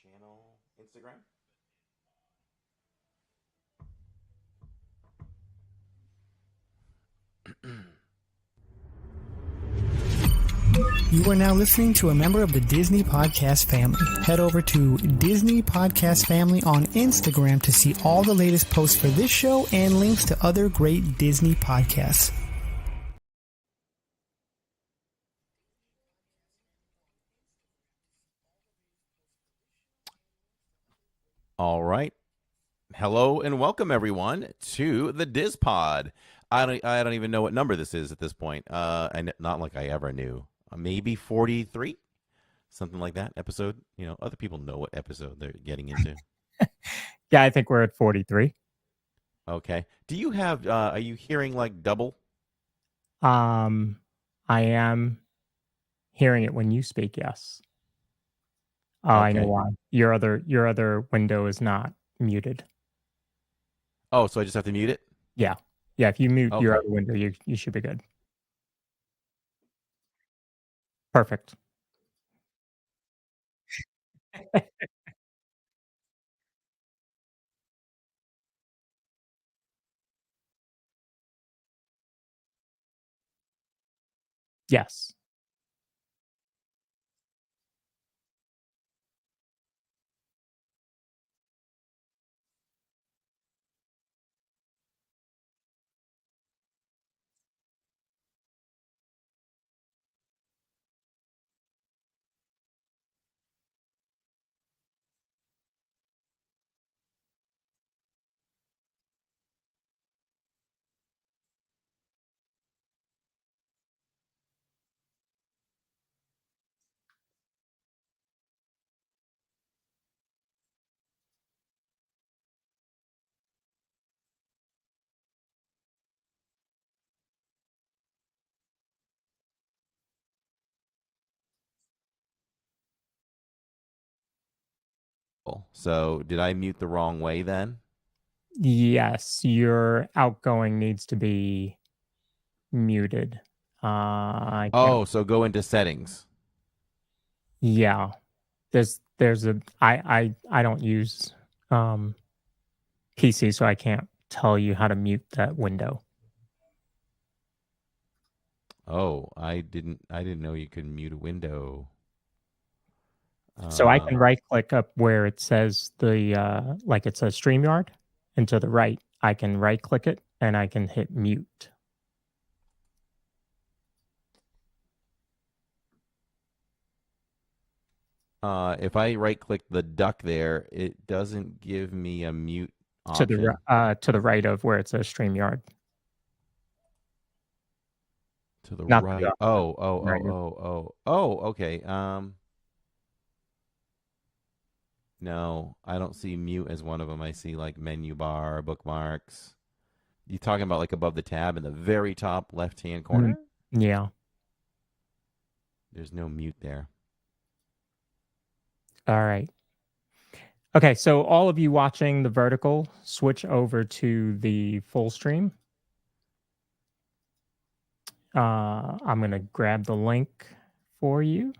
channel Instagram. You are now listening to a member of the Disney Podcast family. Head over to Disney Podcast Family on Instagram to see all the latest posts for this show and links to other great Disney podcasts. All right. Hello and welcome everyone to the Diz Pod. I don't even know what number this is at this point. Not like I ever knew. Maybe 43, something like that episode. You know, other people know what episode they're getting into. Yeah, I think we're at 43. Okay. Do you have? Are you hearing like double? I am hearing it when you speak. Yes. Oh, I know Okay. why. Your other window is not muted. Oh, so I just have to mute it? Yeah. If you mute your Okay. other window, you should be good. Perfect. Yes. So did I mute the wrong way then? Yes, your outgoing needs to be muted. I can't. Oh, so go into settings. Yeah. There's a I don't use PC, so I can't tell you how to mute that window. Oh, I didn't know you could mute a window. So I can right click up where it says the like it says StreamYard, and to the right, I can right click it and I can hit mute. If I right click the duck there, it doesn't give me a mute To option. the right of where it says StreamYard. To the Not right. the right. Okay. No, I don't see mute as one of them. I see like menu bar, bookmarks. You talking about like above the tab in the very top left-hand corner? Yeah. There's no mute there. All right. Okay, so all of you watching the vertical, switch over to the full stream. I'm going to grab the link for you.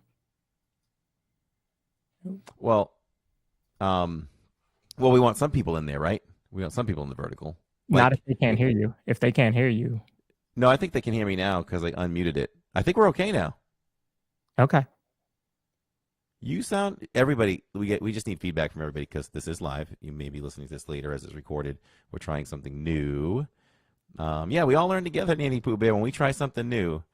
Well, we want some people in there, right? We want some people in the vertical. Not if they can't hear you. If they can't hear you. No, I think they can hear me now because I unmuted it. I think we're okay now. Okay. You sound everybody. We just need feedback from everybody because this is live. You may be listening to this later as it's recorded. We're trying something new. Yeah, we all learn together, Nanny Pooh Bear, when we try something new.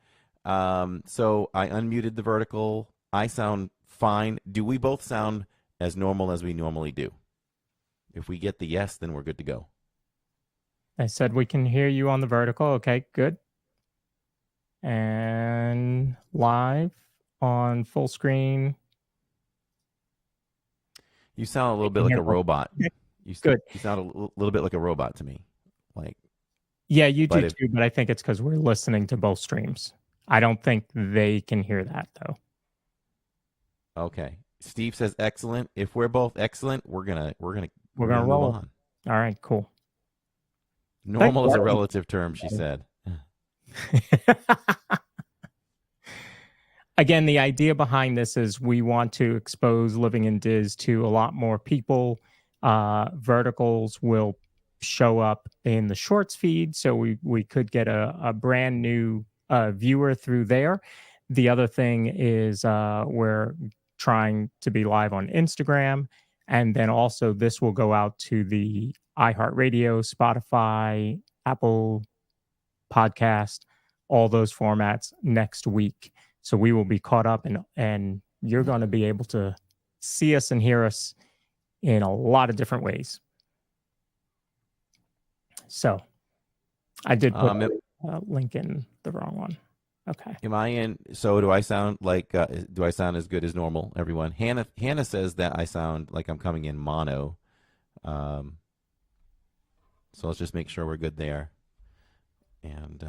So I unmuted the vertical. I sound fine. Do we both sound as normal as we normally do? If we get the yes, then we're good to go. I said we can hear you on the vertical. Okay, good. And live on full screen. You sound a little bit like a robot. Good. You sound a little bit like a robot to me. Like. Yeah, you do too, but I think it's because we're listening to both streams. I don't think they can hear that though. Okay. Steve says excellent. If we're both excellent, we're gonna roll move on. All right, cool. Normal is a relative term, she said. again, the idea behind this is we want to expose Living in Diz to a lot more people. Verticals will show up in the shorts feed, so we could get a brand new viewer through there. The other thing is we're trying to be live on Instagram, and then also this will go out to the iHeartRadio, Spotify, Apple Podcast, all those formats next week. So we will be caught up, and you're going to be able to see us and hear us in a lot of different ways. So I did put a link in the wrong one. Okay. Am I in? So do I sound like? Do I sound as good as normal? Everyone. Hannah says that I sound like I'm coming in mono. So let's just make sure we're good there, and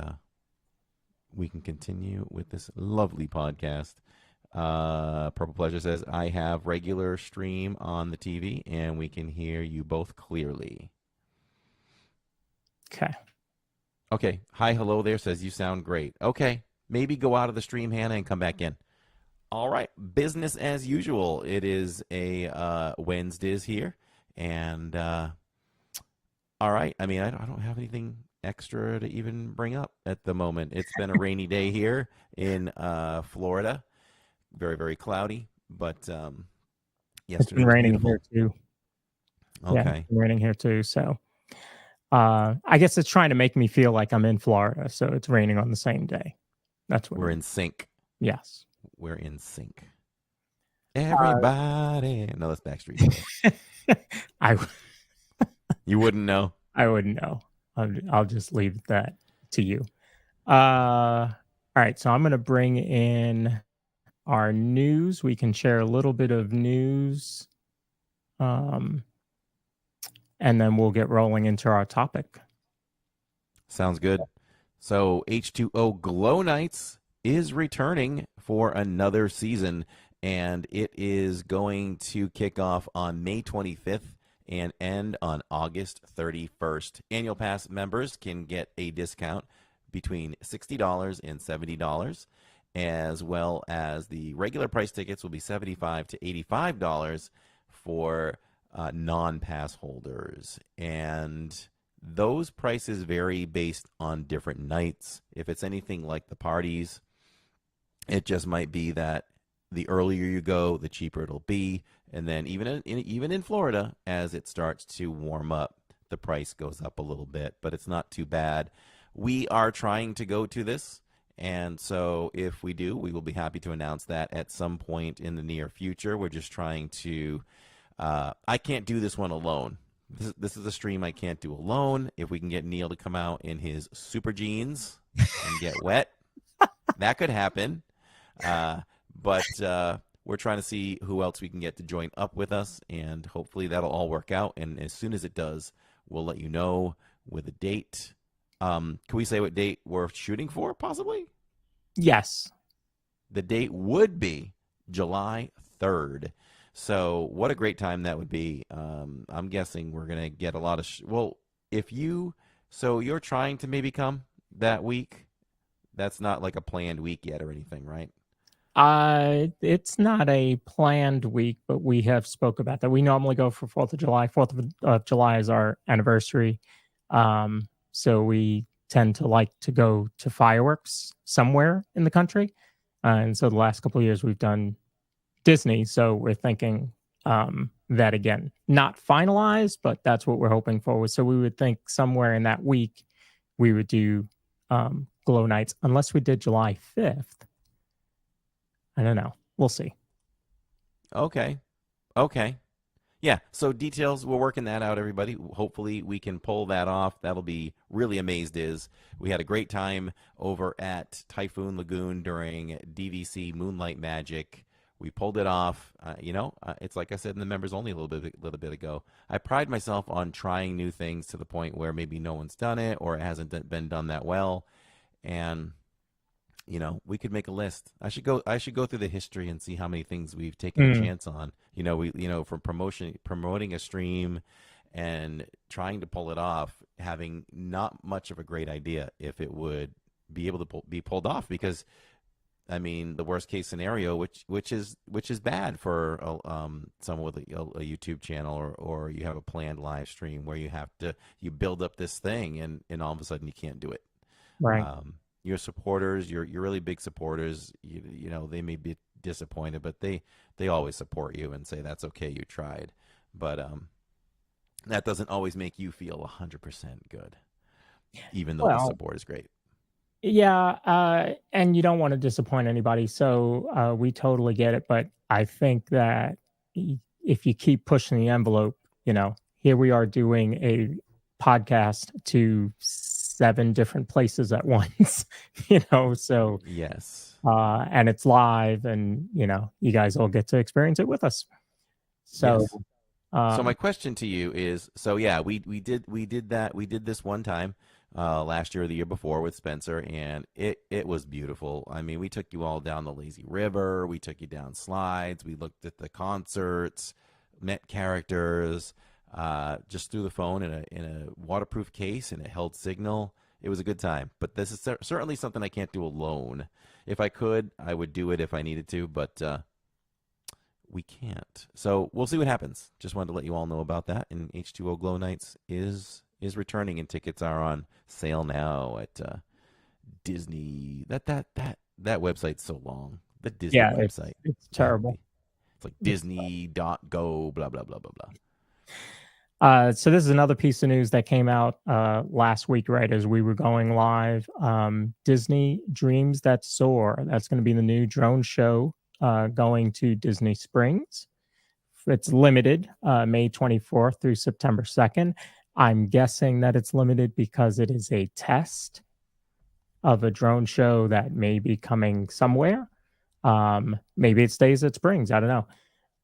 we can continue with this lovely podcast. Purple Pleasure says I have regular stream on the TV, and we can hear you both clearly. Okay. Okay. Hi, hello there says you sound great. Okay. Maybe go out of the stream, Hannah, and come back in. All right. Business as usual. It is a Wednesdays here. And all right. I mean, I don't have anything extra to even bring up at the moment. It's been a rainy day here in Florida. Very, very cloudy. But yesterday it's been raining here too. Okay. Yeah, it's been raining here too. So I guess it's trying to make me feel like I'm in Florida. So it's raining on the same day. That's what we're in sync. Yes. We're in sync. Everybody. No, that's Backstreet Boys. You wouldn't know? I wouldn't know. I'll just leave that to you. All right. So I'm going to bring in our news. We can share a little bit of news. And then we'll get rolling into our topic. Sounds good. So H2O Glow Nights is returning for another season, and it is going to kick off on May 25th and end on August 31st. Annual Pass members can get a discount between $60 and $70, as well as the regular price tickets will be $75 to $85 for non-pass holders. And those prices vary based on different nights. If it's anything like the parties, it just might be that the earlier you go, the cheaper it'll be. And then even in Florida, as it starts to warm up, the price goes up a little bit, but it's not too bad. We are trying to go to this, and so if we do, we will be happy to announce that at some point in the near future. We're just trying to I can't do this one alone. This is a stream I can't do alone. If we can get Neil to come out in his super jeans and get wet, that could happen. But we're trying to see who else we can get to join up with us, and hopefully that'll all work out. And as soon as it does, we'll let you know with a date. Can we say what date we're shooting for, possibly? Yes. The date would be July 3rd. So what a great time that would be. I'm guessing we're going to get a lot of so you're trying to maybe come that week. That's not like a planned week yet or anything, right? It's not a planned week, but we have spoke about that. We normally go for 4th of July. 4th of July is our anniversary. So we tend to like to go to fireworks somewhere in the country. And so the last couple of years we've done Disney. So we're thinking that again, not finalized, but that's what we're hoping for. So we would think somewhere in that week we would do Glow Nights, unless we did July 5th. I don't know. We'll see. Okay. Yeah, so details, we're working that out, everybody. Hopefully we can pull that off. That'll be really amazed is. We had a great time over at Typhoon Lagoon during DVC Moonlight Magic. We pulled it off. It's like I said in the members only a little bit ago. I pride myself on trying new things to the point where maybe no one's done it or it hasn't been done that well. And we could make a list. I should go through the history and see how many things we've taken a chance on. From promoting a stream and trying to pull it off, having not much of a great idea if it would be able to be pulled off, because I mean, the worst case scenario, which is bad for someone with a YouTube channel, or you have a planned live stream where you build up this thing, and all of a sudden you can't do it. Right. Your supporters, your really big supporters, you know, they may be disappointed, but they always support you and say that's okay, you tried. But that doesn't always make you feel 100% good, even though the Well, support is great. yeah, and you don't want to disappoint anybody, so we totally get it. But I think that if you keep pushing the envelope, you know, here we are doing a podcast to 7 different places at once, you know, so Yes. and it's live, and you know, you guys all get to experience it with us. So, Yes. So my um, question to you is, so yeah, we did this one time last year or the year before with Spencer, and it was beautiful. I mean, we took you all down the lazy river, we took you down slides, we looked at the concerts, met characters, just through the phone in a waterproof case, and it held signal. It was a good time, but this is certainly something I can't do alone. If I could, I would do it if I needed to, but we can't. So we'll see what happens. Just wanted to let you all know about that. And H2O Glow Nights is returning, and tickets are on sale now at Disney. That website's so long. The Disney yeah, website. it's terrible. It's like Disney.go blah blah blah blah blah. So this is another piece of news that came out last week, right as we were going live. Disney Dreams That Soar. That's going to be the new drone show going to Disney Springs. It's limited May 24th through September 2nd. I'm guessing that it's limited because it is a test of a drone show that may be coming somewhere. Maybe it stays at Springs. I don't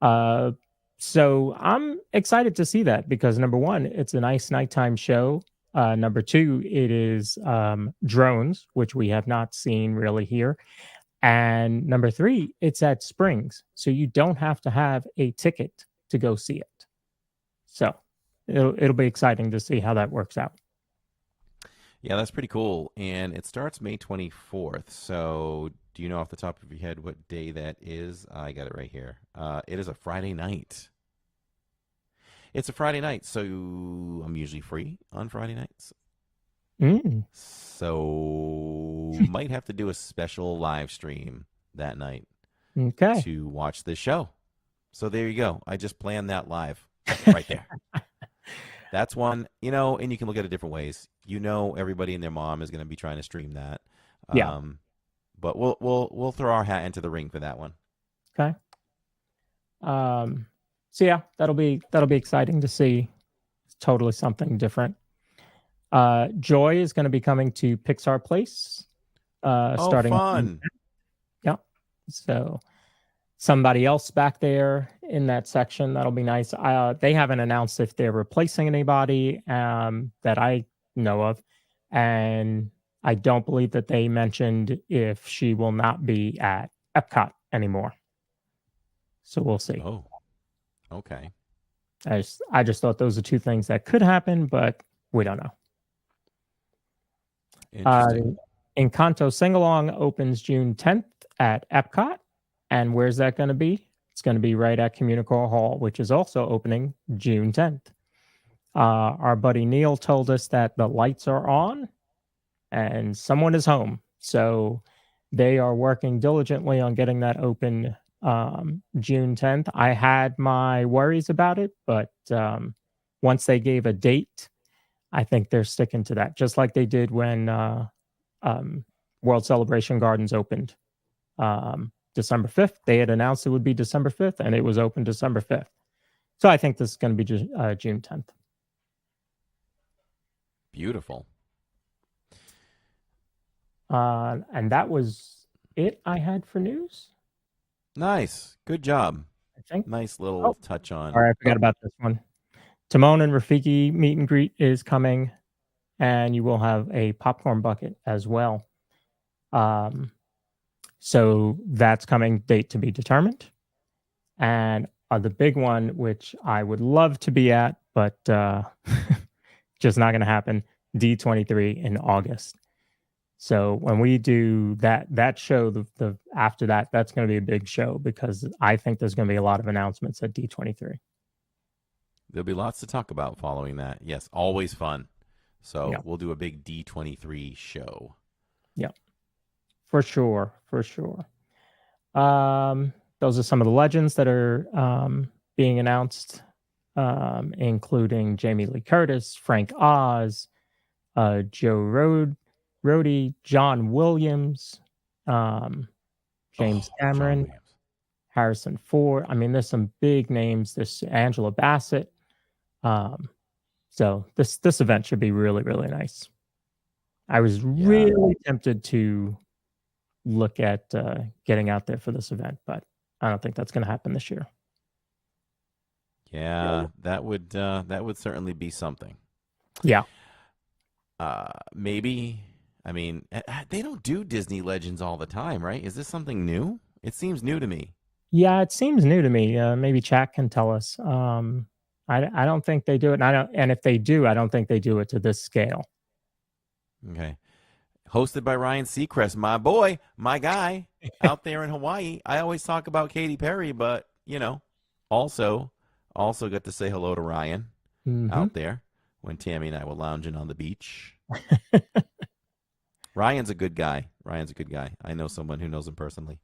know. So I'm excited to see that because number one, it's a nice nighttime show. Number two, it is drones, which we have not seen really here. And number three, it's at Springs. So you don't have to have a ticket to go see it. So it'll be exciting to see how that works out. Yeah, that's pretty cool. And it starts May 24th. So do you know off the top of your head what day that is? I got it right here. It is a Friday night. It's a Friday night, so I'm usually free on Friday nights. Mm, So might have to do a special live stream that night okay. to watch this show. So there you go. I just planned that live right there. That's one, you know, and you can look at it different ways. You know, everybody and their mom is going to be trying to stream that. Yeah. But we'll throw our hat into the ring for that one. Okay. So yeah, that'll be exciting to see. It's totally something different. Joy is going to be coming to Pixar Place. Oh, Starting. fun. Yeah. So somebody else back there in that section. That'll be nice. They haven't announced if they're replacing anybody that I know of, and I don't believe that they mentioned if she will not be at Epcot anymore. So we'll see. Oh, okay. I just thought those are two things that could happen, but we don't know. Interesting. Encanto Singalong opens June 10th at Epcot. And where's that going to be? It's going to be right at Communicore Hall, which is also opening June 10th. Our buddy Neil told us that the lights are on and someone is home. So they are working diligently on getting that open June 10th. I had my worries about it, but once they gave a date, I think they're sticking to that, just like they did when World Celebration Gardens opened. December 5th. They had announced it would be December 5th, and it was open December 5th. So I think this is going to be June 10th. Beautiful. And that was it I had for news. Nice. Good job. I think. Nice little touch on. All right, I forgot about this one. Timon and Rafiki meet and greet is coming, and you will have a popcorn bucket as well. So that's coming, date to be determined. And the big one, which I would love to be at, but just not going to happen, D23 in August. So when we do that show, the after that, that's going to be a big show because I think there's going to be a lot of announcements at D23. There'll be lots to talk about following that. Yes, always fun. So Yeah. we'll do a big D23 show. Yeah, for sure, for sure. Those are some of the legends that are being announced, including Jamie Lee Curtis, Frank Oz, Joe Rody, John Williams, James Oh, John Cameron, Williams. Harrison Ford. I mean, there's some big names. There's Angela Bassett. So this event should be really, really nice. I was really tempted to look at getting out there for this event, but I don't think that's going to happen this year. Yeah, that would certainly be something. Yeah. Maybe. I mean, they don't do Disney Legends all the time, right? Is this something new? It seems new to me. Yeah, it seems new to me. Maybe chat can tell us. I don't think they do it, and if they do, I don't think they do it to this scale. Okay. Hosted by Ryan Seacrest, my boy, my guy out there in Hawaii. I always talk about Katy Perry, but also got to say hello to Ryan out there when Tammy and I were lounging on the beach. Ryan's a good guy. I know someone who knows him personally.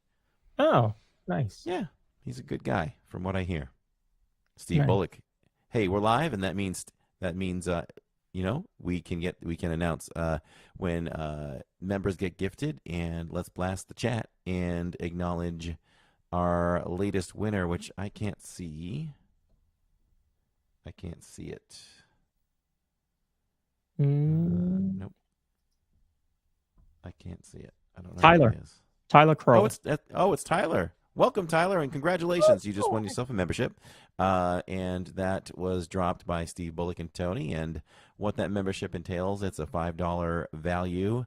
Oh, nice. Yeah, he's a good guy from what I hear. Steve Nice. Bullock. Hey, we're live, and that means we can announce when members get gifted, and let's blast the chat and acknowledge our latest winner, which I can't see. I can't see it. Nope. I can't see it. I don't know Tyler. who it is. Tyler Crow. It's Tyler. Welcome, Tyler, and congratulations. You just won yourself a membership. And that was dropped by Steve Bullock and Tony. And what that membership entails, it's a $5 value,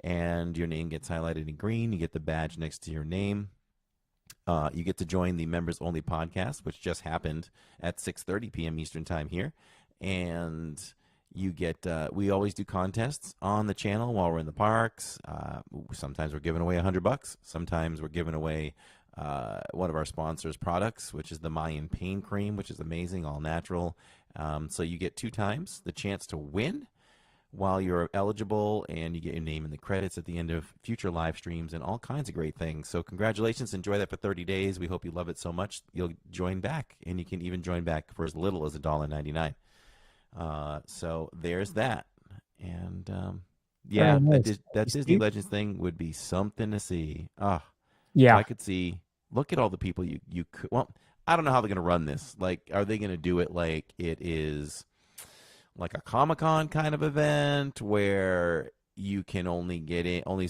and your name gets highlighted in green. You get the badge next to your name. You get to join the Members Only podcast, which just happened at 6:30 p.m. Eastern Time here. And you get, we always do contests on the channel while we're in the parks. Sometimes we're giving away $100. Sometimes we're giving away one of our sponsors' products, which is the Mayan Pain Cream, which is amazing, all natural. So you get 2 times the chance to win while you're eligible, and you get your name in the credits at the end of future live streams and all kinds of great things. So congratulations. Enjoy that for 30 days. We hope you love it so much you'll join back, and you can even join back for as little as $1.99. So there's that. And yeah, nice. that Disney Legends thing would be something to see. Yeah. If I could see, look at all the people you could. Well, I don't know how they're going to run this. Like, are they going to do it like it is like a Comic-Con kind of event where you can only get in, only a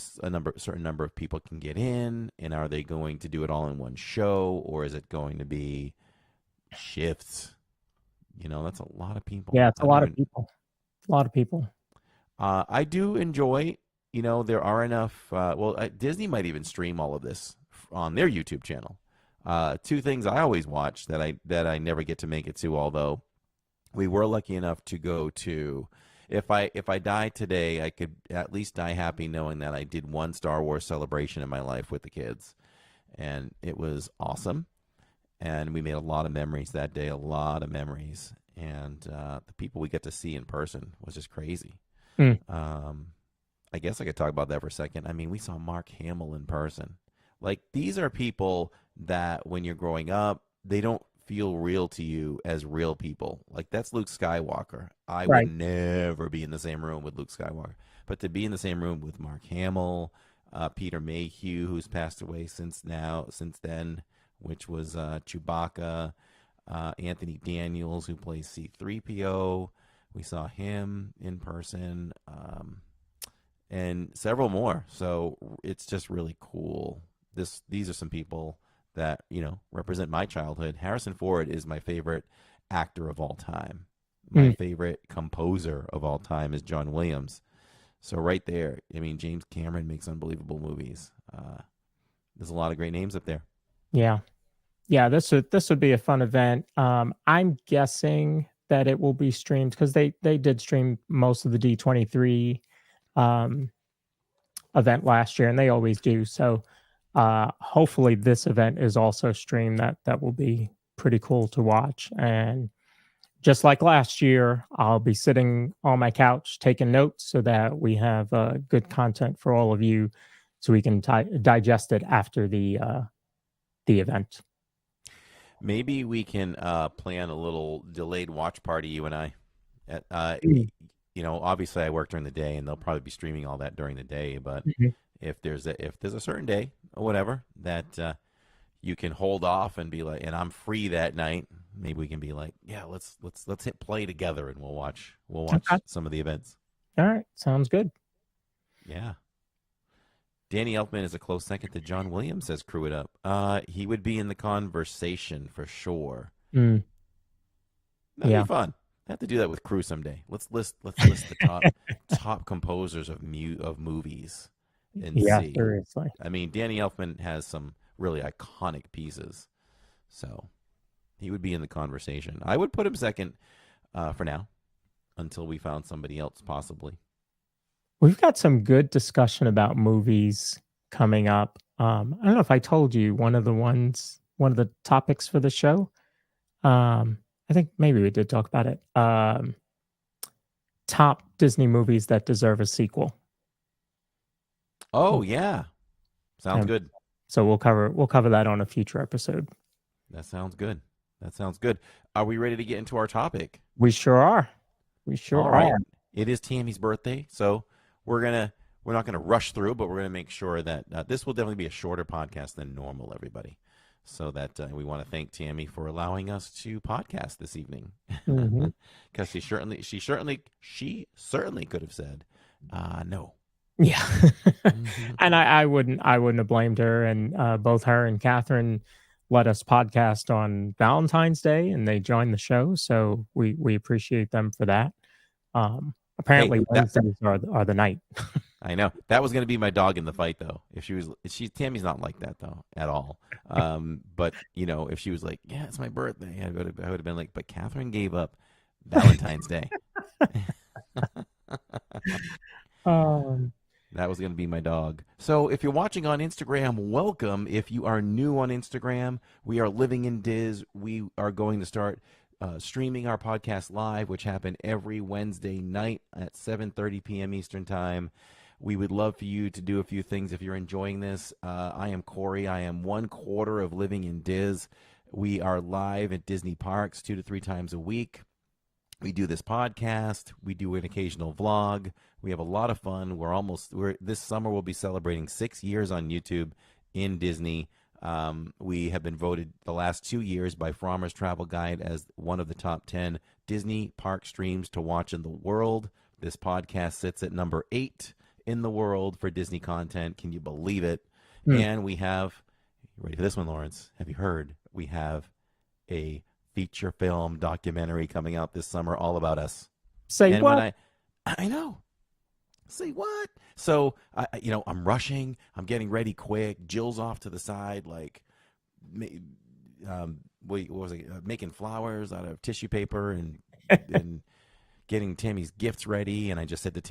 certain number of people can get in? And are they going to do it all in one show, or is it going to be shifts? That's a lot of people. Yeah, it's a lot of people. A lot of people. I do enjoy, there are enough. Disney might even stream all of this on their YouTube channel. 2 things I always watch that I never get to make it to, although we were lucky enough to go to. If I die today, I could at least die happy knowing that I did one Star Wars celebration in my life with the kids, and it was awesome. And we made a lot of memories that day, a lot of memories. And the people we get to see in person was just crazy. I guess I could talk about that for a second. I mean, we saw Mark Hamill in person. Like, these are people that when you're growing up, they don't feel real to you as real people. Like, that's Luke Skywalker. I would never be in the same room with Luke Skywalker. But to be in the same room with Mark Hamill, Peter Mayhew, who's passed away since then, which was Chewbacca, Anthony Daniels, who plays C-3PO. We saw him in person, and several more. So it's just really cool. These are some people that, represent my childhood. Harrison Ford is my favorite actor of all time. My favorite composer of all time is John Williams. So right there, I mean, James Cameron makes unbelievable movies. There's a lot of great names up there. Yeah. Yeah, this would be a fun event. I'm guessing that it will be streamed because they did stream most of the D23 event last year, and they always do. So hopefully this event is also streamed. That will be pretty cool to watch. And just like last year, I'll be sitting on my couch taking notes so that we have good content for all of you, so we can digest it after the event. Maybe we can plan a little delayed watch party, you and I. Obviously I work during the day, and they'll probably be streaming all that during the day. But Mhm. if there's a certain day or whatever that you can hold off and be like, and I'm free that night, maybe we can be like, yeah, let's hit play together, and we'll watch Okay. some of the events. All right, sounds good. Yeah. Danny Elfman is a close second to John Williams, says Crew It Up. He would be in the conversation for sure. Mm. That'd Yeah. be fun. I have to do that with Crew someday. Let's list the top composers of movies and Yeah, see. seriously. I mean, Danny Elfman has some really iconic pieces, so he would be in the conversation. I would put him second for now, until we found somebody else possibly. We've got some good discussion about movies coming up. I don't know if I told you one of the topics for the show. I think maybe we did talk about it. Top Disney movies that deserve a sequel. Oh yeah, sounds good. So we'll cover that on a future episode. That sounds good. Are we ready to get into our topic? We sure are. All right. It is Tammy's birthday, so we're not gonna rush through, but we're gonna make sure that this will definitely be a shorter podcast than normal, everybody. So that we want to thank Tammy for allowing us to podcast this evening, because she certainly could have said no. Yeah, and I wouldn't have blamed her. And both her and Catherine let us podcast on Valentine's Day, and they joined the show, so we appreciate them for that. Apparently, Wednesdays are the night. I know that was going to be my dog in the fight, though. Tammy's not like that though at all. But if she was like, "Yeah, it's my birthday," I would have been like, "But Catherine gave up Valentine's Day." That was going to be my dog. So if you're watching on Instagram, welcome. If you are new on Instagram, we are Living in Diz. We are going to start streaming our podcast live, which happen every Wednesday night at 7:30 p.m. Eastern Time. We would love for you to do a few things if you're enjoying this. I am Corey. I am 1/4 of Living in Diz. We are live at Disney parks 2 to 3 times a week. We do this podcast. We do an occasional vlog. We have a lot of fun. This summer we'll be celebrating 6 years on YouTube in Disney. We have been voted the last 2 years by Frommer's Travel Guide as one of the top 10 Disney park streams to watch in the world. This podcast sits at number 8 in the world for Disney content. Can you believe it? And we have, ready for this one, Lawrence? Have you heard? We have a feature film documentary coming out this summer all about us. Say what? I know. Say what? So I'm rushing. I'm getting ready quick. Jill's off to the side, like, what was it? Making flowers out of tissue paper and getting Tammy's gifts ready. And I just said to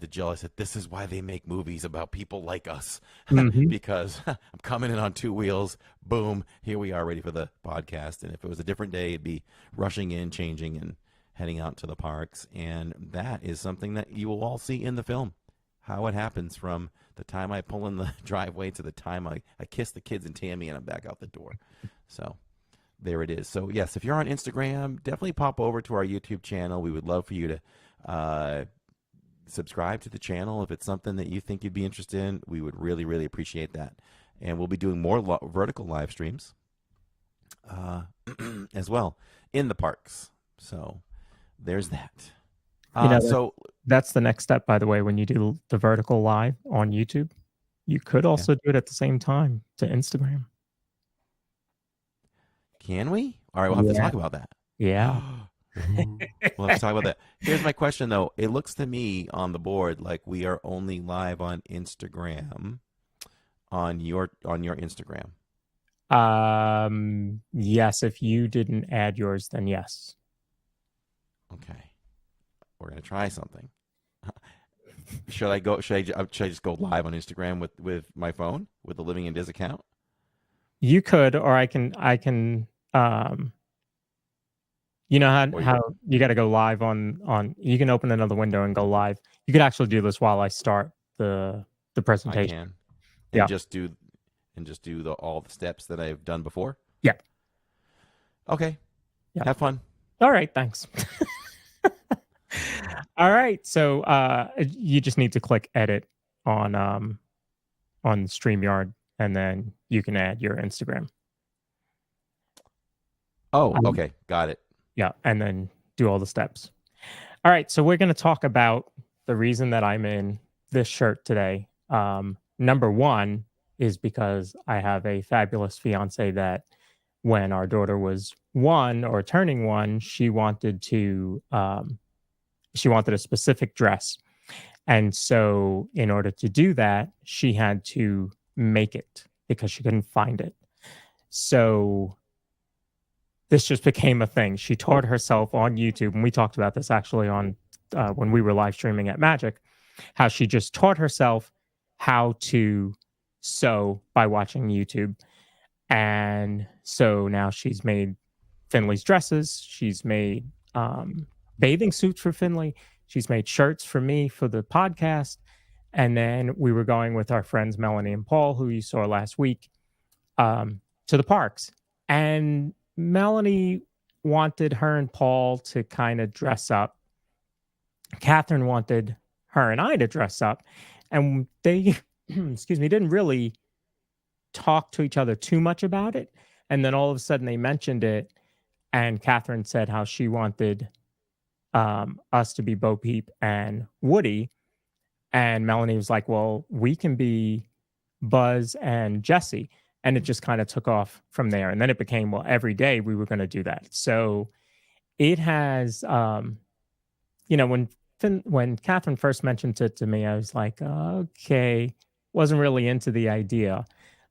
Jill, I said, this is why they make movies about people like us, because I'm coming in on 2 wheels. Boom, here we are, ready for the podcast. And if it was a different day, it'd be rushing in, changing, and heading out to the parks. And that is something that you will all see in the film, how it happens from the time I pull in the driveway to the time I kiss the kids and Tammy and I'm back out the door. So there it is. So yes, if you're on Instagram, definitely pop over to our YouTube channel. We would love for you to subscribe to the channel. If it's something that you think you'd be interested in, we would really, really appreciate that. And we'll be doing more vertical live streams as well in the parks. So there's that. So that's the next step, by the way. When you do the vertical live on YouTube, you could also do it at the same time to Instagram. Can we? All right, we'll have to talk about that. Yeah. We'll have to talk about that. Here's my question, though. It looks to me on the board like we are only live on Instagram, on your Instagram. Yes. If you didn't add yours, then yes. Okay. We're going to try something. Should I go? Should I just go live on Instagram with my phone with the Living in Diz account? You could, or I can you know Or how you got to go live on you can open another window and go live. You could actually do this while I start the I presentation. can, and Yeah. just do all the steps that I've done before. Yeah. Okay. Yeah. Have fun. All right, thanks. All right, so you just need to click edit on StreamYard, and then you can add your Instagram. Oh, okay, got it. Yeah, and then do all the steps. All right, so we're going to talk about the reason that I'm in this shirt today. Number one is because I have a fabulous fiance that when our daughter was 1 or turning 1, she wanted a specific dress. And so in order to do that, she had to make it because she couldn't find it. So this just became a thing. She taught herself on YouTube, and we talked about this actually on when we were live streaming at Magic, how she just taught herself how to sew by watching YouTube. And so now she's made Finley's dresses. She's made bathing suits for Finley. She's made shirts for me for the podcast. And then we were going with our friends Melanie and Paul, who you saw last week, to the parks. And Melanie wanted her and Paul to kind of dress up. Catherine wanted her and I to dress up. And they, excuse me, didn't really talk to each other too much about it. And then all of a sudden they mentioned it. And Catherine said how she wanted us to be Bo Peep and Woody. And Melanie was like, well, we can be Buzz and Jesse. And it just kind of took off from there. And then it became, well, every day we were going to do that. So it has, when Catherine first mentioned it to me, I was like, okay, wasn't really into the idea.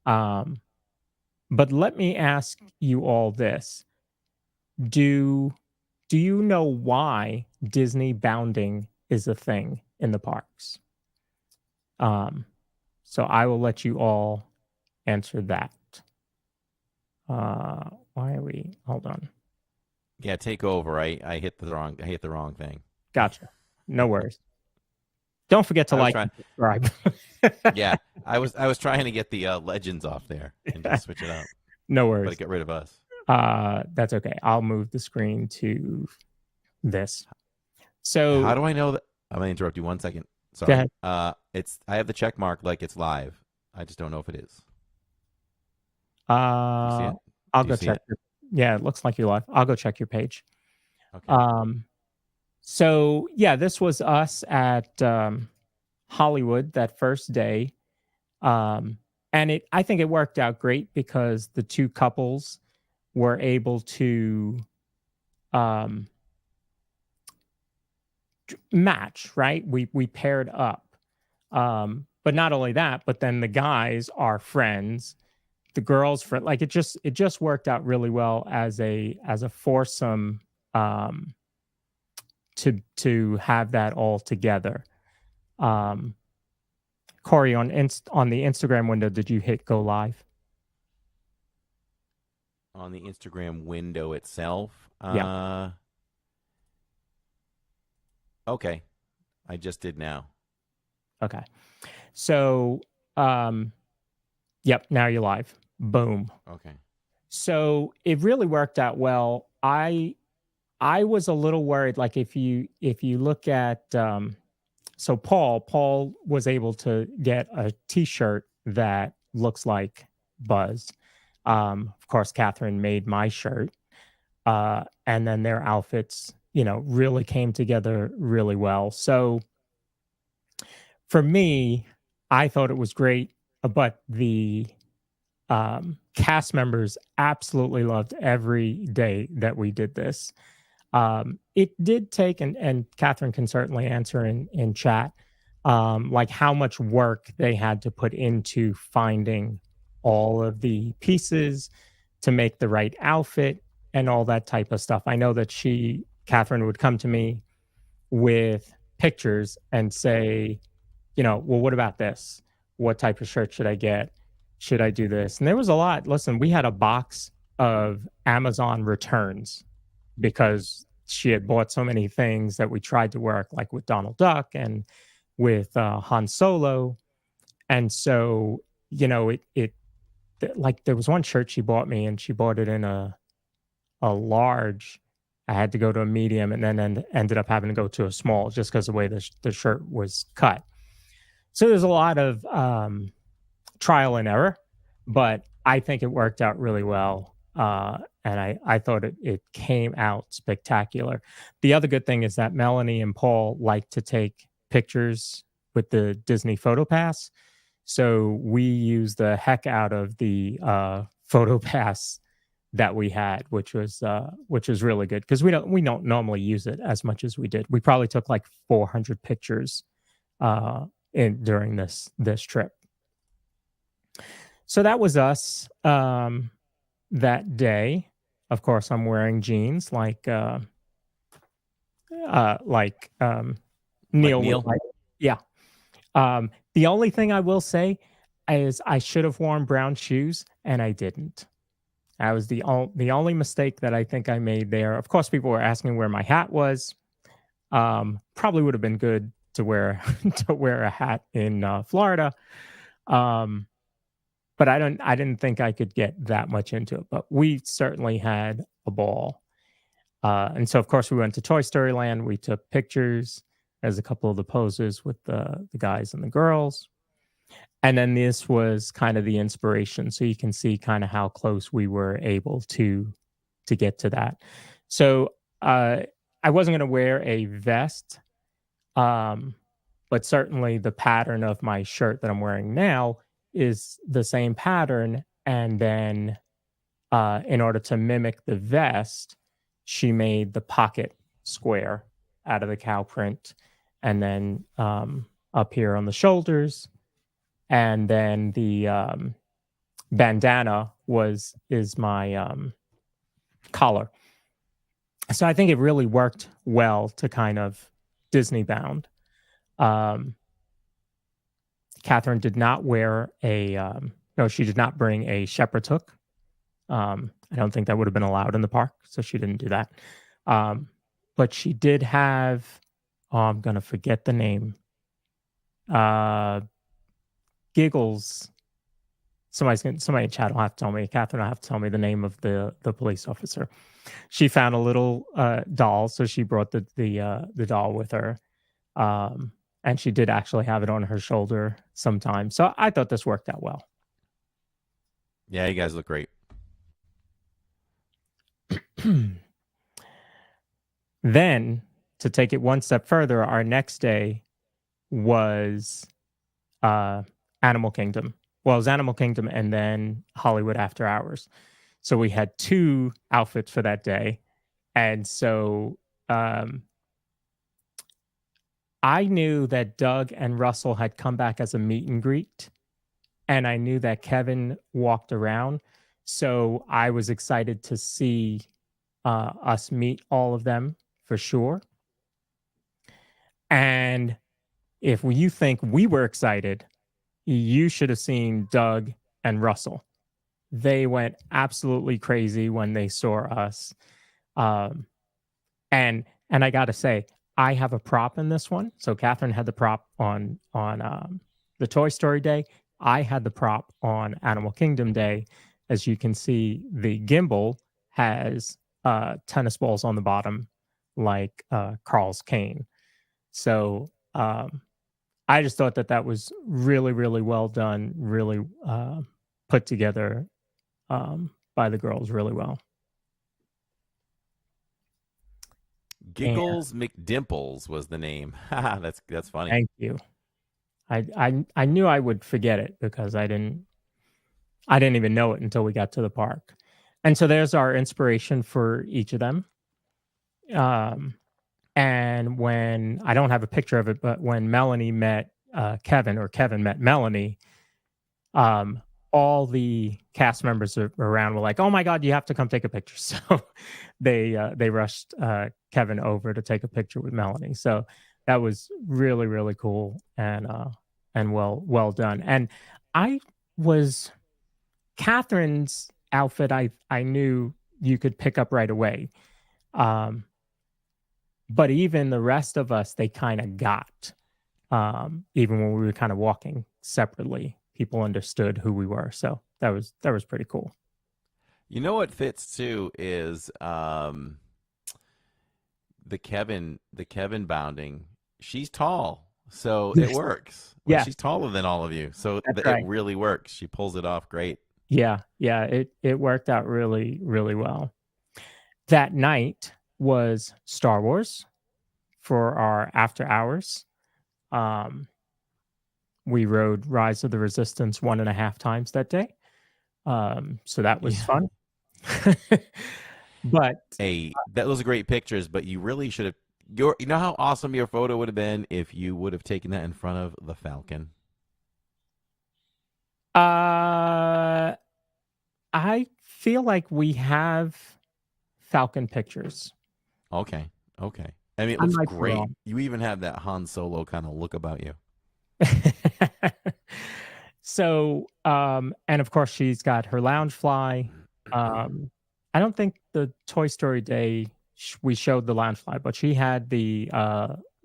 But let me ask you all this. Do you know why Disney bounding is a thing in the parks? So I will let you all answer that. Why are we? Hold on. Yeah, take over. I hit the wrong thing. Gotcha. No worries. Don't forget to like and subscribe. Yeah, I was trying to get the legends off there and just switch it up. No worries. But get rid of us. That's okay. I'll move the screen to this. So how do I know that? I'm gonna interrupt you 1 second. Sorry. Go ahead. I have the check mark like it's live. I just don't know if it is. I'll go check. Yeah, it looks like you're live. I'll go check your page. Okay. So yeah, this was us at Hollywood that first day. And I think it worked out great because the two couples were able to match, right? We paired up. But not only that, but then the guys are friends. The girls like it just worked out really well as a foursome to have that all together. Corey, on the Instagram window, did you hit go live? On the Instagram window itself? Yeah. Okay. I just did now. Okay. So, yep, now you're live. Boom. Okay. So it really worked out well. I was a little worried, like if you look at so Paul was able to get a t-shirt that looks like Buzz. Of course, Catherine made my shirt. And then their outfits, really came together really well. So for me, I thought it was great, but the cast members absolutely loved every day that we did this. It did take, and Catherine can certainly answer in chat, like how much work they had to put into finding all of the pieces to make the right outfit and all that type of stuff. I know that Catherine would come to me with pictures and say, well, what about this? What type of shirt should I get? Should I do this? And there was a lot. Listen, we had a box of Amazon returns because she had bought so many things that we tried to work, like with Donald Duck and with Han Solo. And so, like there was one shirt she bought me, and she bought it in a large. I had to go to a medium, and then ended up having to go to a small just because of the way the shirt was cut. So there's a lot of trial and error, but I think it worked out really well. And I thought it came out spectacular. The other good thing is that Melanie and Paul like to take pictures with the Disney PhotoPass. So we used the heck out of the PhotoPass that we had, which was really good because we don't normally use it as much as we did. We probably took like 400 pictures during this trip. So that was us that day. Of course, I'm wearing jeans like Neil. Neil? Yeah. The only thing I will say is I should have worn brown shoes, and I didn't. That was the only mistake that I think I made there. Of course, people were asking where my hat was. Probably would have been good to wear a hat in Florida. But I didn't think I could get that much into it. But we certainly had a ball. And so, of course, we went to Toy Story Land. We took pictures as a couple of the poses with the guys and the girls. And then this was kind of the inspiration. So you can see kind of how close we were able to get to that. So I wasn't going to wear a vest, but certainly the pattern of my shirt that I'm wearing now is the same pattern. And then in order to mimic the vest, she made the pocket square out of the cow print. And then up here on the shoulders. And then the bandana is my collar. So I think it really worked well to kind of Disney bound. Catherine did not wear she did not bring a shepherd's hook. I don't think that would have been allowed in the park, so she didn't do that. But she did have, I'm going to forget the name. Giggles. Somebody in chat will have to tell me. Catherine will have to tell me the name of the police officer. She found a little doll, so she brought the doll with her, and she did actually have it on her shoulder sometime. So I thought this worked out well. Yeah, you guys look great. Then, to take it one step further, our next day was Animal Kingdom. Well, it was Animal Kingdom and then Hollywood After Hours. So we had 2 outfits for that day. And so I knew that Doug and Russell had come back as a meet and greet. And I knew that Kevin walked around. So I was excited to see us meet all of them for sure. And if you think we were excited, you should have seen Doug and Russell. They went absolutely crazy when they saw us. And I got to say, I have a prop in this one. So Catherine had the prop on the Toy Story Day. I had the prop on Animal Kingdom Day. As you can see, the gimbal has tennis balls on the bottom, like Carl's cane. So I just thought that was really, really well done, really put together by the girls really well. Giggles McDimples was the name. That's funny. Thank you. I knew I would forget it because I didn't even know it until we got to the park. And so there's our inspiration for each of them. And when, I don't have a picture of it, but when Melanie met Kevin or Kevin met Melanie, all the cast members around were like, "Oh my God, you have to come take a picture." So they rushed Kevin over to take a picture with Melanie. So that was really, really cool and well done. And I was Catherine's outfit. I knew you could pick up right away. Um, but even the rest of us, they kind of got. Even when we were kind of walking separately, people understood who we were. So that was pretty cool. You know what fits too is the Kevin bounding. She's tall, so it works. Like, Yeah. she's taller than all of you, so That's right. it really works. She pulls it off great. Yeah, it worked out really, really well. That night was Star Wars for our after hours. We rode Rise of the Resistance 1.5 times that day. So that was Yeah. fun. But Hey, those are great pictures, but you really should have. You know how awesome your photo would have been if you would have taken that in front of the Falcon. I feel like we have Falcon pictures. Okay. I mean, it I looks might be great. wrong. You even have that Han Solo kind of look about you. So, and of course, she's got her Loungefly. I don't think the Toy Story Day we showed the Loungefly, but she had the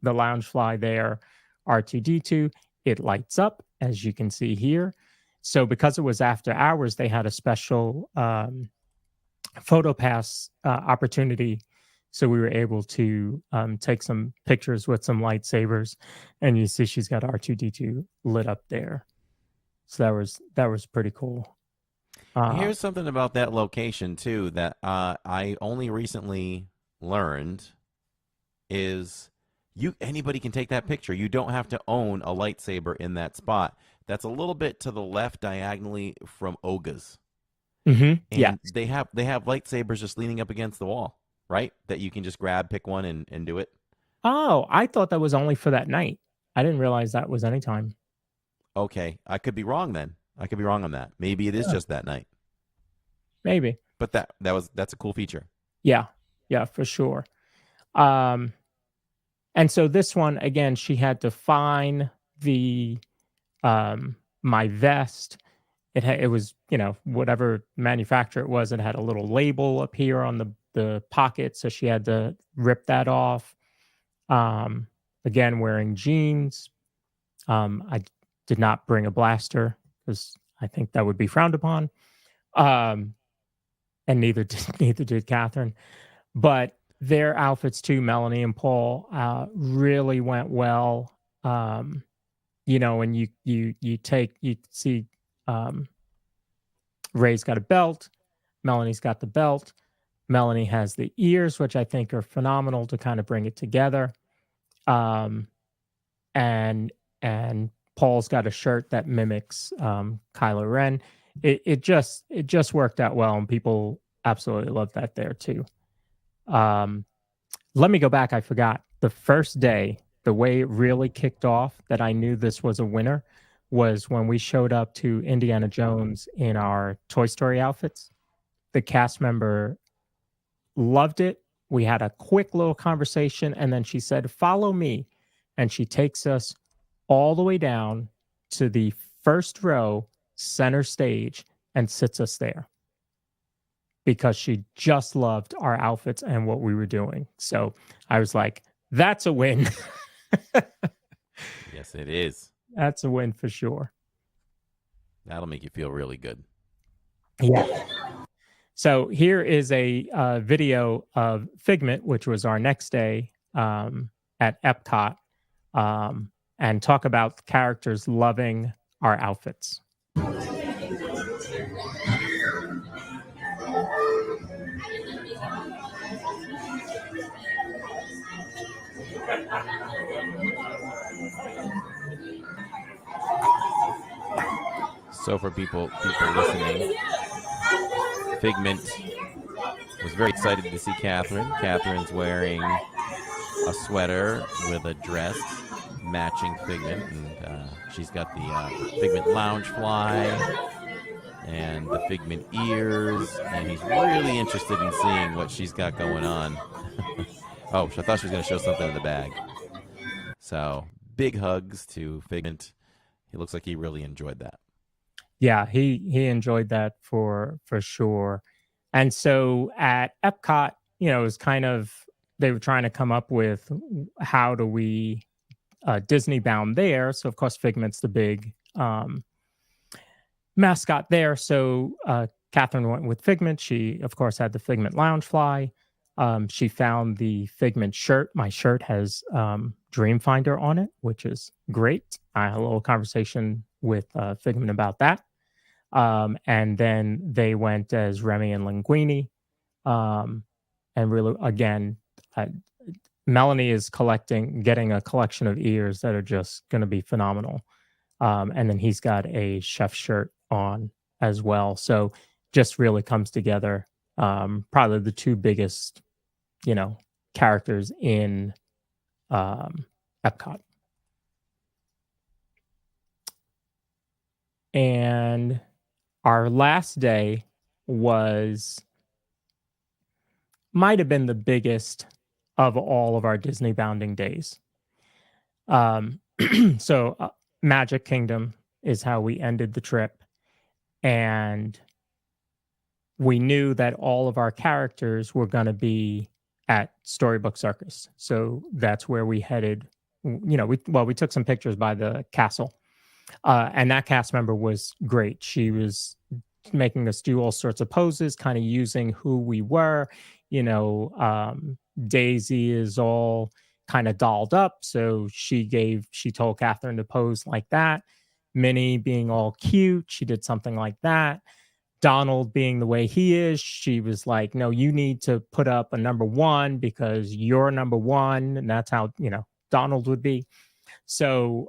Loungefly there, R2D2. It lights up, as you can see here. So, because it was after hours, they had a special photo pass opportunity. So we were able to take some pictures with some lightsabers, and you see she's got R2D2 lit up there. So that was pretty cool. Here's something about that location too that I only recently learned is anybody can take that picture. You don't have to own a lightsaber in that spot. That's a little bit to the left diagonally from Oga's. Mm-hmm. And they have lightsabers just leaning up against the wall, right? That you can just grab, pick one, and do it. Oh, I thought that was only for that night. I didn't realize that was anytime. Okay, I could be wrong then. I could be wrong on that. Maybe it is just that night. Maybe. But that's a cool feature. Yeah, for sure. And so this one again, she had to find the my vest. It was, whatever manufacturer it was, it had a little label up here on the pocket, so she had to rip that off. Again, wearing jeans. I did not bring a blaster because I think that would be frowned upon. And neither did Catherine. But their outfits too, Melanie and Paul, really went well. And you see Ray's got a belt, Melanie's got the belt. Melanie has the ears, which I think are phenomenal to kind of bring it together. And Paul's got a shirt that mimics Kylo Ren. It just worked out well, and people absolutely loved that there too. Let me go back. I forgot. The first day, the way it really kicked off that I knew this was a winner was when we showed up to Indiana Jones in our Toy Story outfits. The cast member loved it. We had a quick little conversation, and then she said, "Follow me." And she takes us all the way down to the first row, center stage, and sits us there because she just loved our outfits and what we were doing. So I was like, that's a win. Yes, it is. That's a win for sure. That'll make you feel really good. Yeah. So here is a video of Figment, which was our next day at Epcot, and talk about characters loving our outfits. So for people listening, Figment was very excited to see Catherine. Catherine's wearing a sweater with a dress matching Figment, and she's got the Figment Loungefly and the Figment ears, and he's really interested in seeing what she's got going on. Oh, I thought she was going to show something in the bag. So big hugs to Figment. He looks like he really enjoyed that. Yeah, he enjoyed that for sure. And so at Epcot, it was kind of, they were trying to come up with how do we Disney bound there. So of course Figment's the big mascot there. So Catherine went with Figment. She of course had the Figment Loungefly. She found the Figment shirt. My shirt has Dreamfinder on it, which is great. I had a little conversation with Figment about that. And then they went as Remy and Linguini. And really, again, Melanie is getting a collection of ears that are just going to be phenomenal. And then he's got a chef shirt on as well. So just really comes together. Probably the two biggest, characters in Epcot. And our last day might have been the biggest of all of our Disney bounding days. So Magic Kingdom is how we ended the trip. And we knew that all of our characters were going to be at Storybook Circus. So that's where we headed. We took some pictures by the castle. And that cast member was great. She was making us do all sorts of poses, kind of using who we were. Daisy is all kind of dolled up. So she told Catherine to pose like that. Minnie being all cute, she did something like that. Donald being the way he is, she was like, no, you need to put up a number one because you're number one. And that's how, Donald would be. So,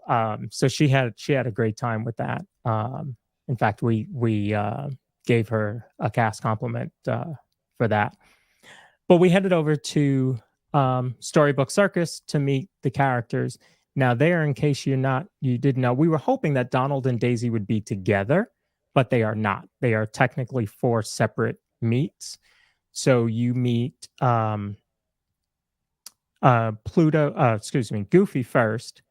so she had a great time with that. In fact, we gave her a cast compliment for that. But we headed over to Storybook Circus to meet the characters. Now, there, in case you didn't know, we were hoping that Donald and Daisy would be together, but they are not. They are technically 4 separate meets. So you meet Goofy first,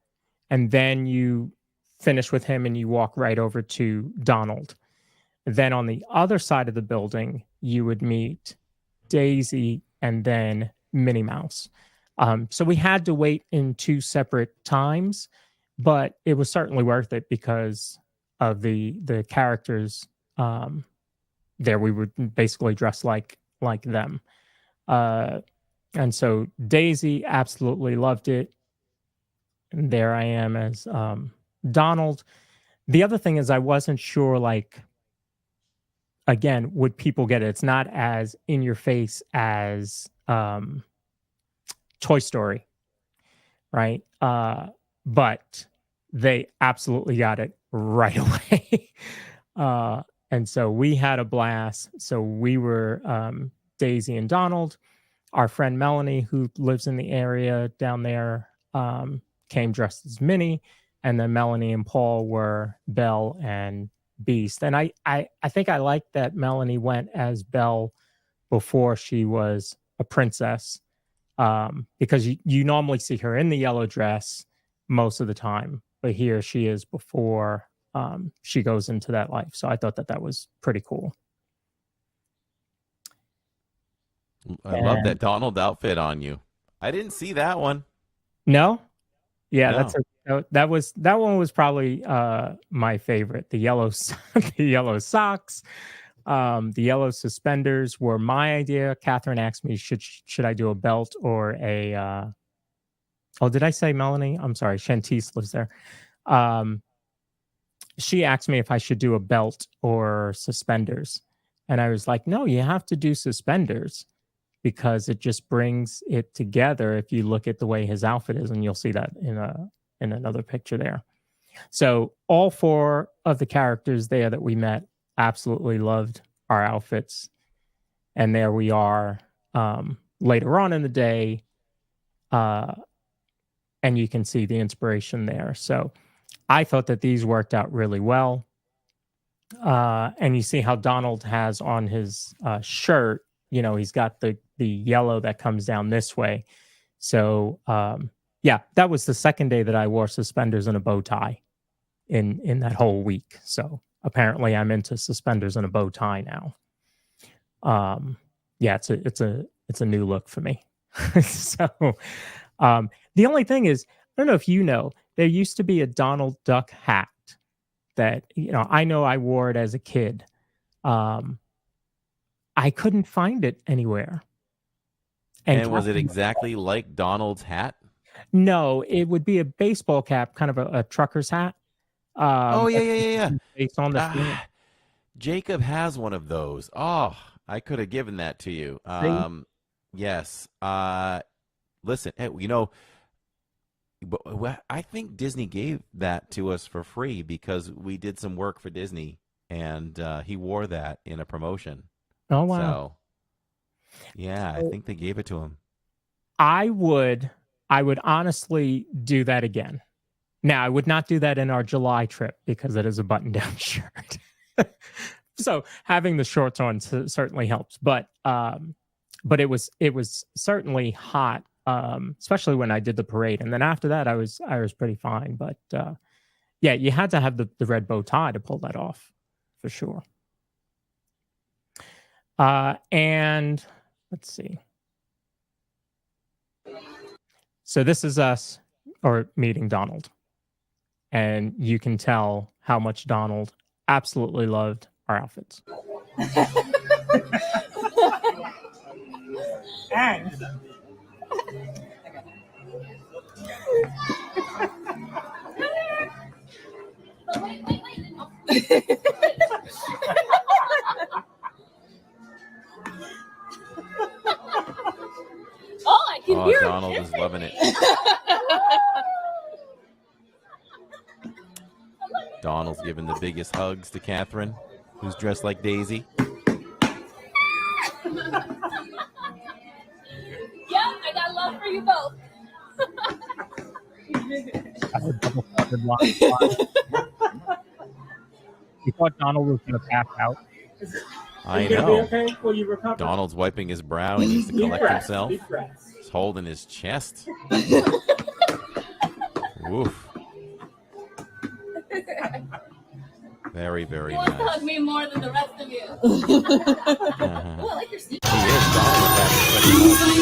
and then you finish with him and you walk right over to Donald. Then on the other side of the building, you would meet Daisy and then Minnie Mouse. So we had to wait in 2 separate times, but it was certainly worth it because of the characters there. We would basically dress like them. And so Daisy absolutely loved it. And there I am as Donald. The other thing is I wasn't sure, again, would people get it? It's not as in your face as Toy Story, right? But they absolutely got it right away. And so we had a blast. So we were Daisy and Donald. Our friend Melanie, who lives in the area down there, came dressed as Minnie. And then Melanie and Paul were Belle and Beast. And I think I liked that Melanie went as Belle before she was a princess, because you normally see her in the yellow dress most of the time, but here she is before she goes into that life. So I thought that was pretty cool. I love that Donald outfit on you. I didn't see that one. No? Yeah, No. that one was probably my favorite. The yellow the yellow socks, the yellow suspenders were my idea. Catherine asked me should I do a belt or a oh, did I say Melanie? I'm sorry, Shantice lives there. She asked me if I should do a belt or suspenders. And I was like, no, you have to do suspenders because it just brings it together if you look at the way his outfit is, and you'll see that in another picture there. So all 4 of the characters there that we met absolutely loved our outfits. And there we are later on in the day. And you can see the inspiration there. So I thought that these worked out really well. And you see how Donald has on his shirt, he's got the yellow that comes down this way. So Yeah, that was the second day that I wore suspenders and a bow tie in that whole week. So apparently I'm into suspenders and a bow tie now. Yeah, it's a new look for me. So the only thing is, I don't know if you know, there used to be a Donald Duck hat that, I know I wore it as a kid. I couldn't find it anywhere. And was it exactly like Donald's hat? No, it would be a baseball cap, kind of a trucker's hat. Oh, yeah. Based on the front. Jacob has one of those. Oh, I could have given that to you. Yes. Listen, but I think Disney gave that to us for free because we did some work for Disney, and he wore that in a promotion. Oh, wow. So, yeah, I think they gave it to him. I would honestly do that again. Now, I would not do that in our July trip because it is a button-down shirt. So having the shorts on certainly helps, but it was certainly hot, especially when I did the parade, and then after that I was pretty fine. But yeah, you had to have the red bow tie to pull that off for sure. And let's see. So this is us meeting Donald, and you can tell how much Donald absolutely loved our outfits. And I can hear Donald is loving it. Donald's giving the biggest hugs to Catherine, who's dressed like Daisy. Yeah, I got love for you both. You thought Donald was going to pass out? I know. Okay? Will you recover? Donald's wiping his brow. He needs to collect himself. He's holding his chest. Oof. Very, very nice. He wants to hug me more than the rest of you. I like your sneakers. He is.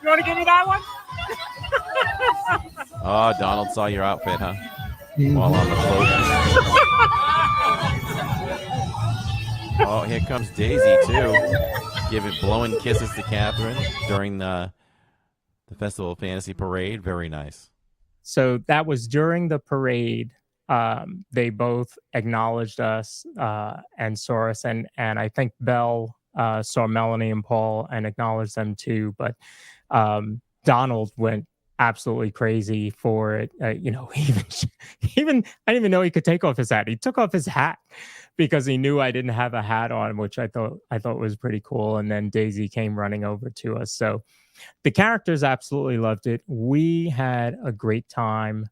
you want to give me that one? Oh, Donald saw your outfit, huh? While on the float. Oh, here comes Daisy too, blowing kisses to Catherine during the Festival of Fantasy Parade. Very nice. So that was during the parade. They both acknowledged us and saw us, and I think Belle saw Melanie and Paul and acknowledged them too. But Donald went absolutely crazy for it. Even I didn't even know he could take off his hat. He took off his hat because he knew I didn't have a hat on, which I thought was pretty cool. And then Daisy came running over to us. So the characters absolutely loved it. We had a great time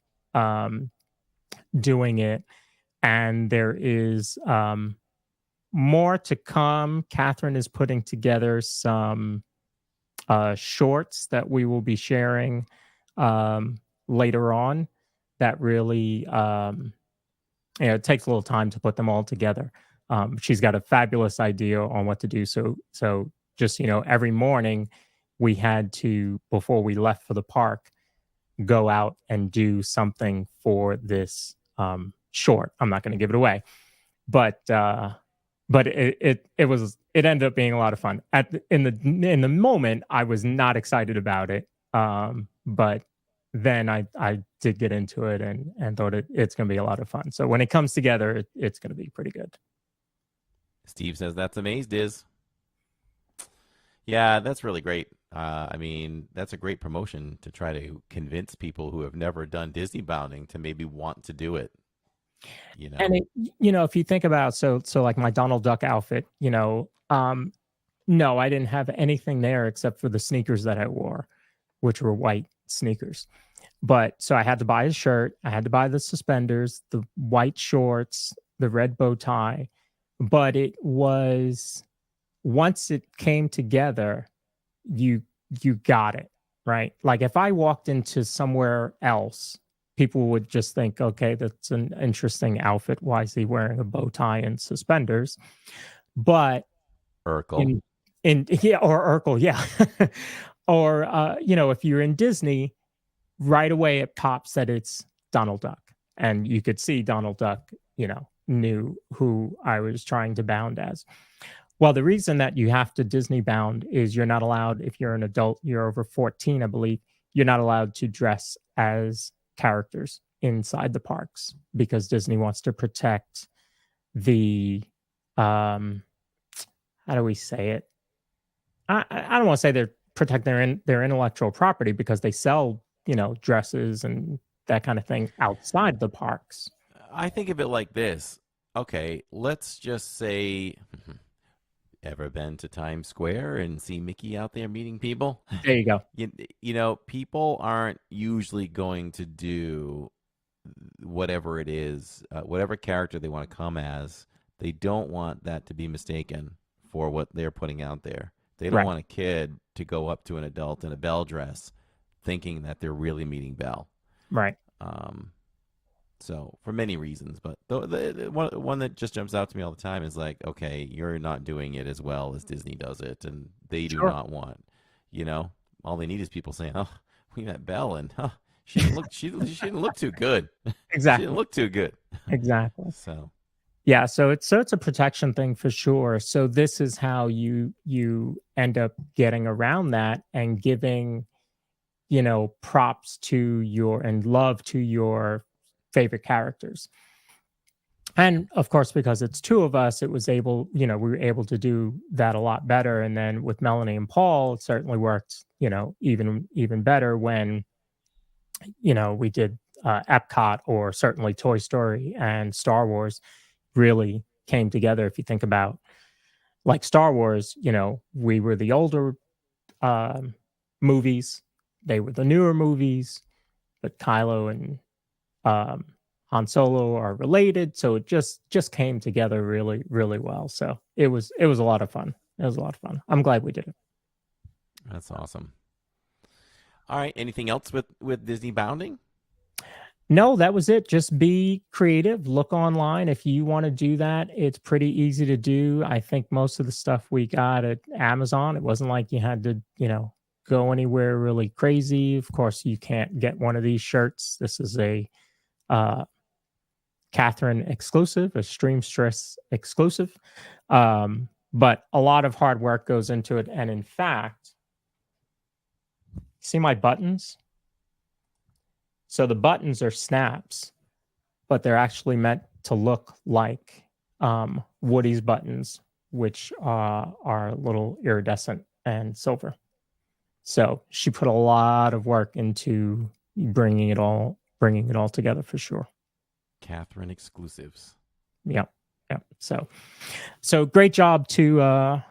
doing it, and there is more to come. Catherine is putting together some shorts that we will be sharing later on that really it takes a little time to put them all together. She's got a fabulous idea on what to do. So just, every morning we had to, before we left for the park, go out and do something for this short. I'm not going to give it away, but it ended up being a lot of fun. In the moment, I was not excited about it, but then I did get into it and thought it's going to be a lot of fun. So when it comes together, it's going to be pretty good. Steve says that's amazing, Diz. Yeah, that's really great. I mean, that's a great promotion to try to convince people who have never done Disney bounding to maybe want to do it. And if you think about so like my Donald Duck outfit, no, I didn't have anything there except for the sneakers that I wore, which were white sneakers. But so I had to buy a shirt, I had to buy the suspenders, the white shorts, the red bow tie. But it was, once it came together, you got it, right? Like if I walked into somewhere else, people would just think, okay, that's an interesting outfit. Why is he wearing a bow tie and suspenders? But Urkel. yeah, or Urkel, yeah. Or if you're in Disney, right away it pops that it's Donald Duck. And you could see Donald Duck, knew who I was trying to bound as. Well, the reason that you have to Disney bound is you're not allowed, if you're an adult, you're over 14, I believe, you're not allowed to dress as characters inside the parks because Disney wants to protect the, how do we say it? I don't want to say they're protecting their intellectual property because they sell, dresses and that kind of thing outside the parks. I think of it like this. Okay, let's just say, ever been to Times Square and see Mickey out there meeting people? There you go. People aren't usually going to do whatever it is, whatever character they want to come as. They don't want that to be mistaken for what they're putting out there. They don't Right. want a kid to go up to an adult in a Belle dress thinking that they're really meeting Belle. Right. So for many reasons, but the one that just jumps out to me all the time is like, okay, you're not doing it as well as Disney does it, and they do Sure. not want, all they need is people saying, "Oh, we met Belle, and she didn't look she didn't look too good. She Exactly. didn't look too good." Exactly. So Yeah, so it's a protection thing for sure. So this is how you end up getting around that and giving, props to and love to your favorite characters. And of course, because it's two of us, we were able to do that a lot better. And then with Melanie and Paul, it certainly worked, even better when, we did Epcot, or certainly Toy Story and Star Wars really came together. If you think about like Star Wars, we were the older movies, they were the newer movies, but Kylo and Han Solo are related, so it just came together really, really well. So it was a lot of fun. It was a lot of fun. I'm glad we did it. that's awesome. All right, anything else with Disney bounding? No, that was it. Just be creative. Look online. If you want to do that, it's pretty easy to do. I think most of the stuff we got at Amazon, it wasn't like you had to, go anywhere really crazy. Of course, you can't get one of these shirts. This is a Catherine exclusive, a Stream Stress exclusive. But a lot of hard work goes into it. And in fact, see my buttons? So the buttons are snaps, but they're actually meant to look like Woody's buttons, which are a little iridescent and silver. So she put a lot of work into bringing it all together for sure. Catherine exclusives. Yeah. So great job to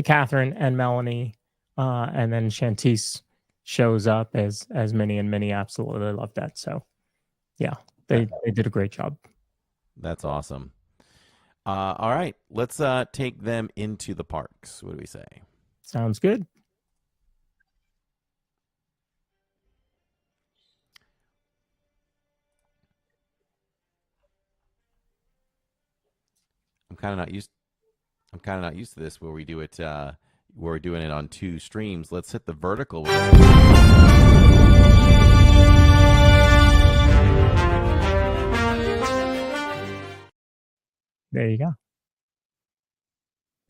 Catherine and Melanie, and then Shantice shows up as Minnie, and Minnie absolutely loved that. So yeah, they did a great job. That's awesome. All right, let's take them into the parks. What do we say? Sounds good. I'm kind of not used to this where we do it. We're doing it on two streams. Let's hit the vertical. There you go.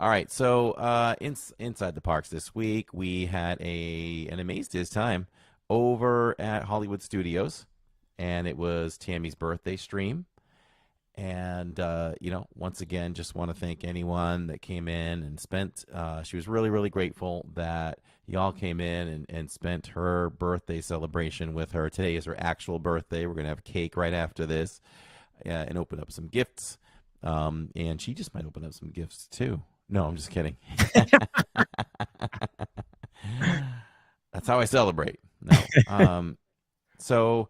All right, so inside the parks this week, we had an Amaze time over at Hollywood Studios, and it was Tammy's birthday stream. And, once again, just want to thank anyone that came in and spent, she was really, really grateful that y'all came in and spent her birthday celebration with her. Today is her actual birthday. We're going to have cake right after this and open up some gifts. And she just might open up some gifts too. No, I'm just kidding. That's how I celebrate. No. So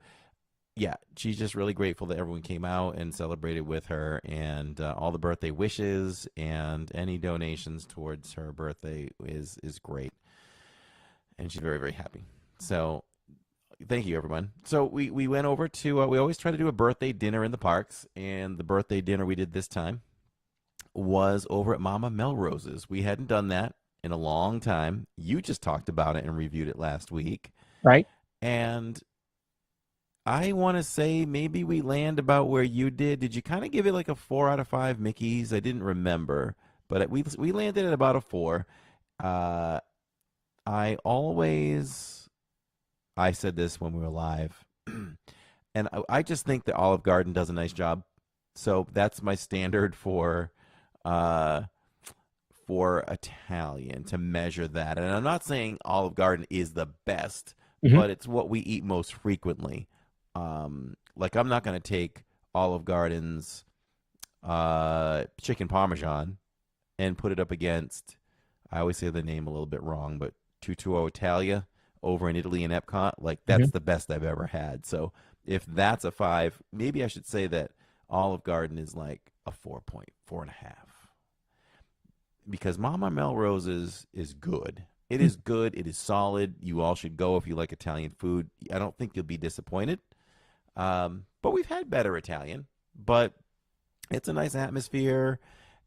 yeah, she's just really grateful that everyone came out and celebrated with her, and all the birthday wishes and any donations towards her birthday is great, and she's very very happy. So thank you everyone. So we went over to we always try to do a birthday dinner in the parks, and the birthday dinner we did this time was over at Mama Melrose's. We hadn't done that in a long time. You just talked about it and reviewed it last week, Right? and I want to say maybe we land about where you did. Did you kind of give it like a 4 out of 5 Mickeys? I didn't remember, but we landed at about a 4. I said this when we were live, and I just think that Olive Garden does a nice job. So that's my standard for Italian, to measure that. And I'm not saying Olive Garden is the best, Mhm. but it's what we eat most frequently. Like I'm not going to take Olive Garden's chicken parmesan and put it up against, I always say the name a little bit wrong, but Tutto Italia over in Italy in Epcot. Like that's the best I've ever had. So if that's a 5, maybe I should say that Olive Garden is like a 4.5, because Mama Melrose's is good. It is good. It is solid. You all should go if you like Italian food. I don't think you'll be disappointed. But we've had better Italian, but it's a nice atmosphere,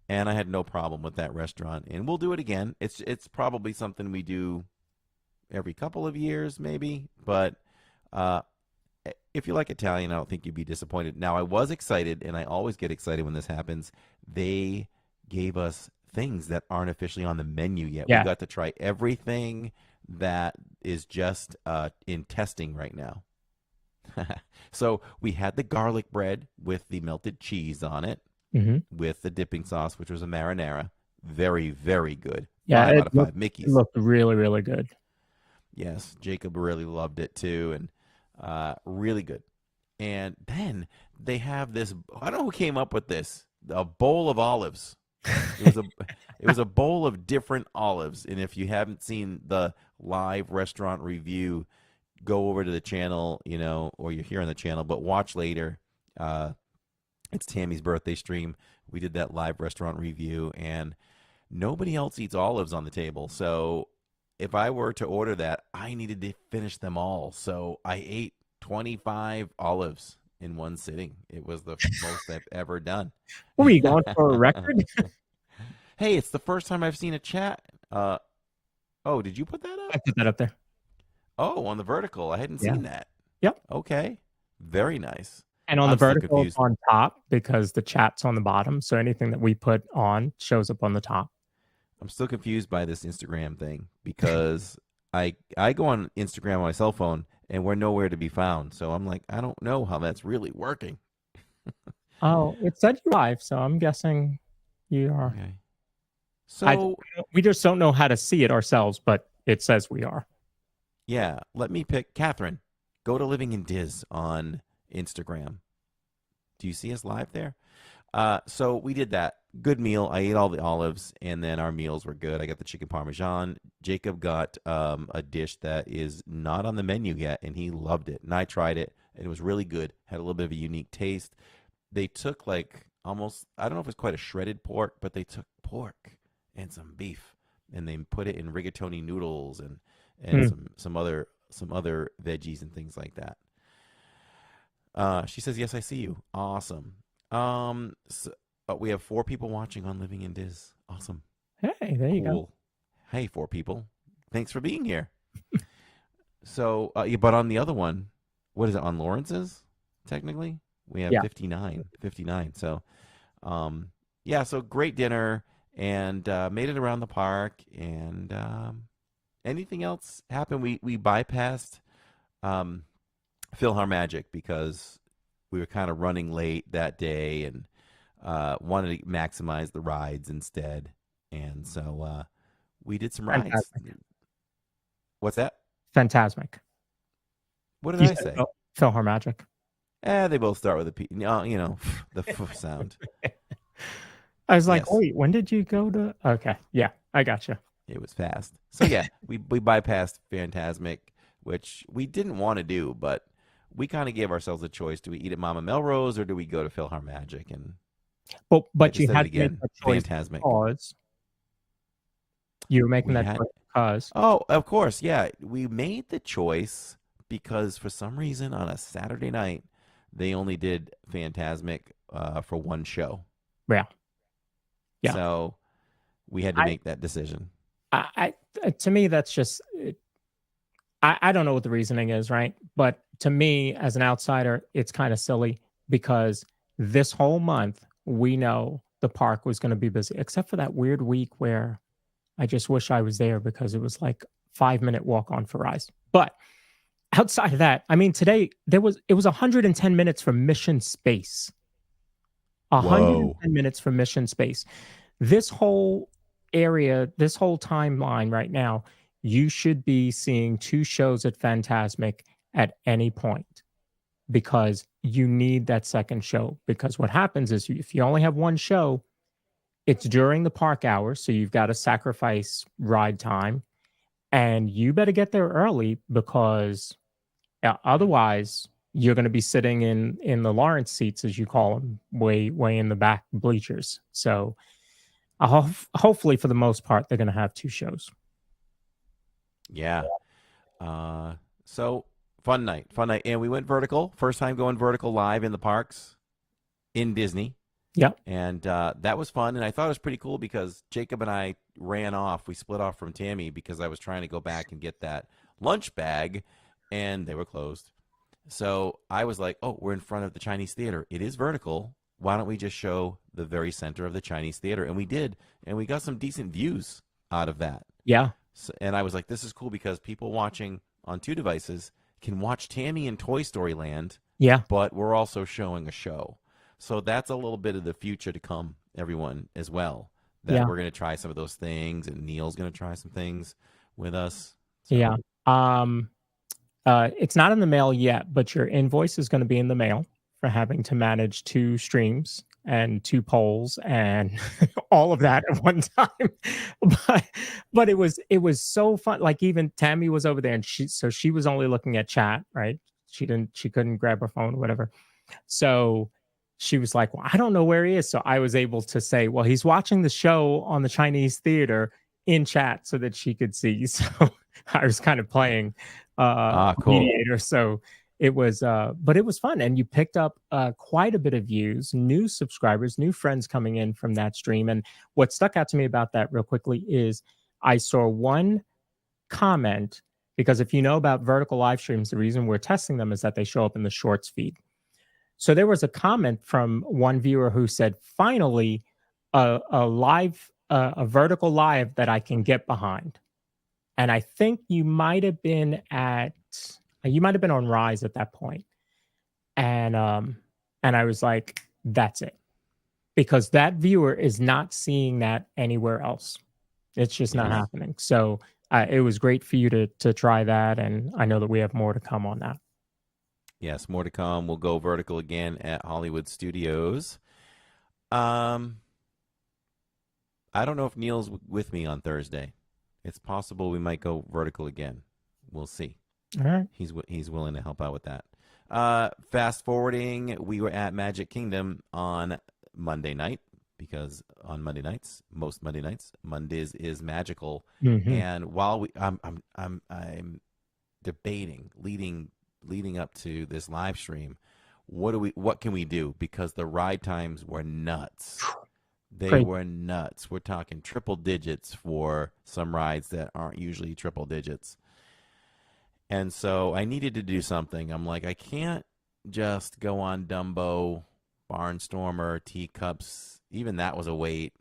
and I had no problem with that restaurant, and we'll do it again. It's probably something we do every couple of years, maybe, but if you like Italian, I don't think you'd be disappointed. Now, I was excited, and I always get excited when this happens. They gave us things that aren't officially on the menu yet. Yeah. We got to try everything that is just in testing right now. So we had the garlic bread with the melted cheese on it, with the dipping sauce, which was a marinara. Very, very good. Yeah, 5 it out of 5 Mickeys. It looked really, really good. Yes, Jacob really loved it too, and really good. And then they have this. I don't know who came up with this. A bowl of olives. It was a bowl of different olives. And if you haven't seen the live restaurant review, go over to the channel, or you're here on the channel, but watch later. It's Tammy's birthday stream. We did that live restaurant review, and nobody else eats olives on the table. So if I were to order that, I needed to finish them all. So I ate 25 olives in one sitting. It was the most I've ever done. What were you going for, a record? Hey, it's the first time I've seen a chat. Oh, did you put that I up? put that up there. Oh, on the vertical. I hadn't seen that. Yep. Okay. Very nice. And on I'm the still vertical, confused. it's on top because the chat's on the bottom. So anything that we put on shows up on the top. I'm still confused by this Instagram thing, because I go on Instagram on my cell phone and we're nowhere to be found. So I'm like, I don't know how that's really working. Oh, it said you live, so I'm guessing you are. Okay. So We just don't know how to see it ourselves, but it says we are. yeah, let me pick Catherine. Go to Living in Diz on Instagram. Do you see us live there? So we did that. Good meal. I ate all the olives, and then our meals were good. I got the chicken parmesan. Jacob got a dish that is not on the menu yet, and he loved it. And I tried it, and it was really good. Had a little bit of a unique taste. They took like almost, I don't know if it's quite a shredded pork, but they took pork and some beef, and they put it in rigatoni noodles and some other veggies and things like that. She says, yes, I see you. Awesome. So, we have 4 people watching on Living in Diz. Awesome. Hey, there you go. Cool. Hey, 4 people. Thanks for being here. So, but on the other one, what is it, on Lawrence's, technically? We have 59. So, yeah, so great dinner, and made it around the park, and anything else happened? We bypassed PhilharMagic because we were kind of running late that day, and wanted to maximize the rides instead. And so we did some rides. Fantastic. What's that? Fantastic. What did I say? PhilharMagic. They both start with a P. The f sound. I was like, Yes. wait, when did you go to? Okay, yeah, I got you. It was fast. So yeah, we bypassed Phantasmic, which we didn't want to do, but we kind of gave ourselves a choice. Do we eat at Mama Melrose or do we go to PhilharMagic? And But just you said had it to make again, that choice Fantasmic. because you were making We that had, choice because oh, of course, yeah. We made the choice because for some reason on a Saturday night, they only did Fantasmic for one show. yeah, yeah. So we had to I, make that decision. to me, that's just I don't know what the reasoning is, right? But to me, as an outsider, it's kind of silly because this whole month we know the park was going to be busy, except for that weird week where I just wish I was there because it was like 5 minute walk on for Rise. But outside of that, I mean, today it was 110 minutes for Mission Space. Whoa. 110 minutes for Mission Space. This whole area, this whole timeline right now, you should be seeing 2 shows at Fantasmic at any point because you need that second show. Because what happens is if you only have one show, it's during the park hours, so you've got to sacrifice ride time, and you better get there early because otherwise you're going to be sitting in the Lawrence seats, as you call them, way in the back bleachers. So hopefully, for the most part, they're going to have 2 shows. Yeah. So fun night. And we went vertical. First time going vertical live in the parks in Disney. Yep. And that was fun. And I thought it was pretty cool because Jacob and I ran off. We split off from Tammy because I was trying to go back and get that lunch bag and they were closed. So I was like, oh, we're in front of the Chinese Theater. It is vertical. Why don't we just show the very center of the Chinese Theater? And we did. And we got some decent views out of that. Yeah. So, and I was like, this is cool because people watching on 2 devices can watch Tammy in Toy Story Land. Yeah. But we're also showing a show. So that's a little bit of the future to come, everyone, as well. That we're going to try some of those things, and Neil's going to try some things with us. So. Yeah. It's not in the mail yet, but your invoice is going to be in the mail for having to manage 2 streams and 2 polls and all of that at one time. But it was so fun. Like even Tammy was over there and she was only looking at chat, right? She couldn't grab her phone or whatever. So she was like, well, I don't know where he is. So I was able to say, well, he's watching the show on the Chinese Theater in chat so that she could see. So I was kind of playing cool. mediator. So it was, but it was fun. And you picked up quite a bit of views, new subscribers, new friends coming in from that stream. And what stuck out to me about that real quickly is I saw one comment, because if you know about vertical live streams, the reason we're testing them is that they show up in the shorts feed. So there was a comment from one viewer who said, finally, a vertical live that I can get behind. And I think you might have been on Rise at that point. And I was like, that's it. Because that viewer is not seeing that anywhere else. It's just not happening. So it was great for you to try that. And I know that we have more to come on that. Yes, more to come. We'll go vertical again at Hollywood Studios. I don't know if Neil's with me on Thursday. It's possible we might go vertical again. We'll see. All right. He's willing to help out with that. Fast forwarding, we were at Magic Kingdom on Monday night because on Monday nights, most Monday nights, Mondays is magical. Mm-hmm. And while I'm debating leading up to this live stream, what can we do? Because the ride times were nuts. They were nuts. We're talking triple digits for some rides that aren't usually triple digits. And so I needed to do something. I'm like, I can't just go on Dumbo, Barnstormer, Teacups. Even that was a wait.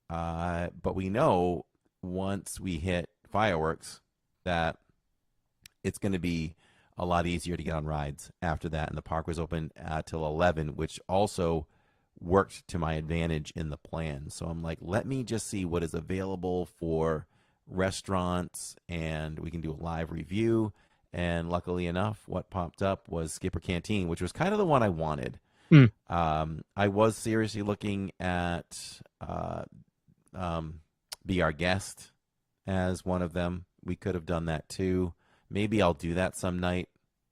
But we know once we hit fireworks that it's going to be a lot easier to get on rides after that. And the park was open till 11, which also worked to my advantage in the plan. So I'm like, let me just see what is available for restaurants, and we can do a live review. And luckily enough, what popped up was Skipper Canteen, which was kind of the one I wanted. I was seriously looking at Be Our Guest as one of them. We could have done that too. Maybe I'll do that some night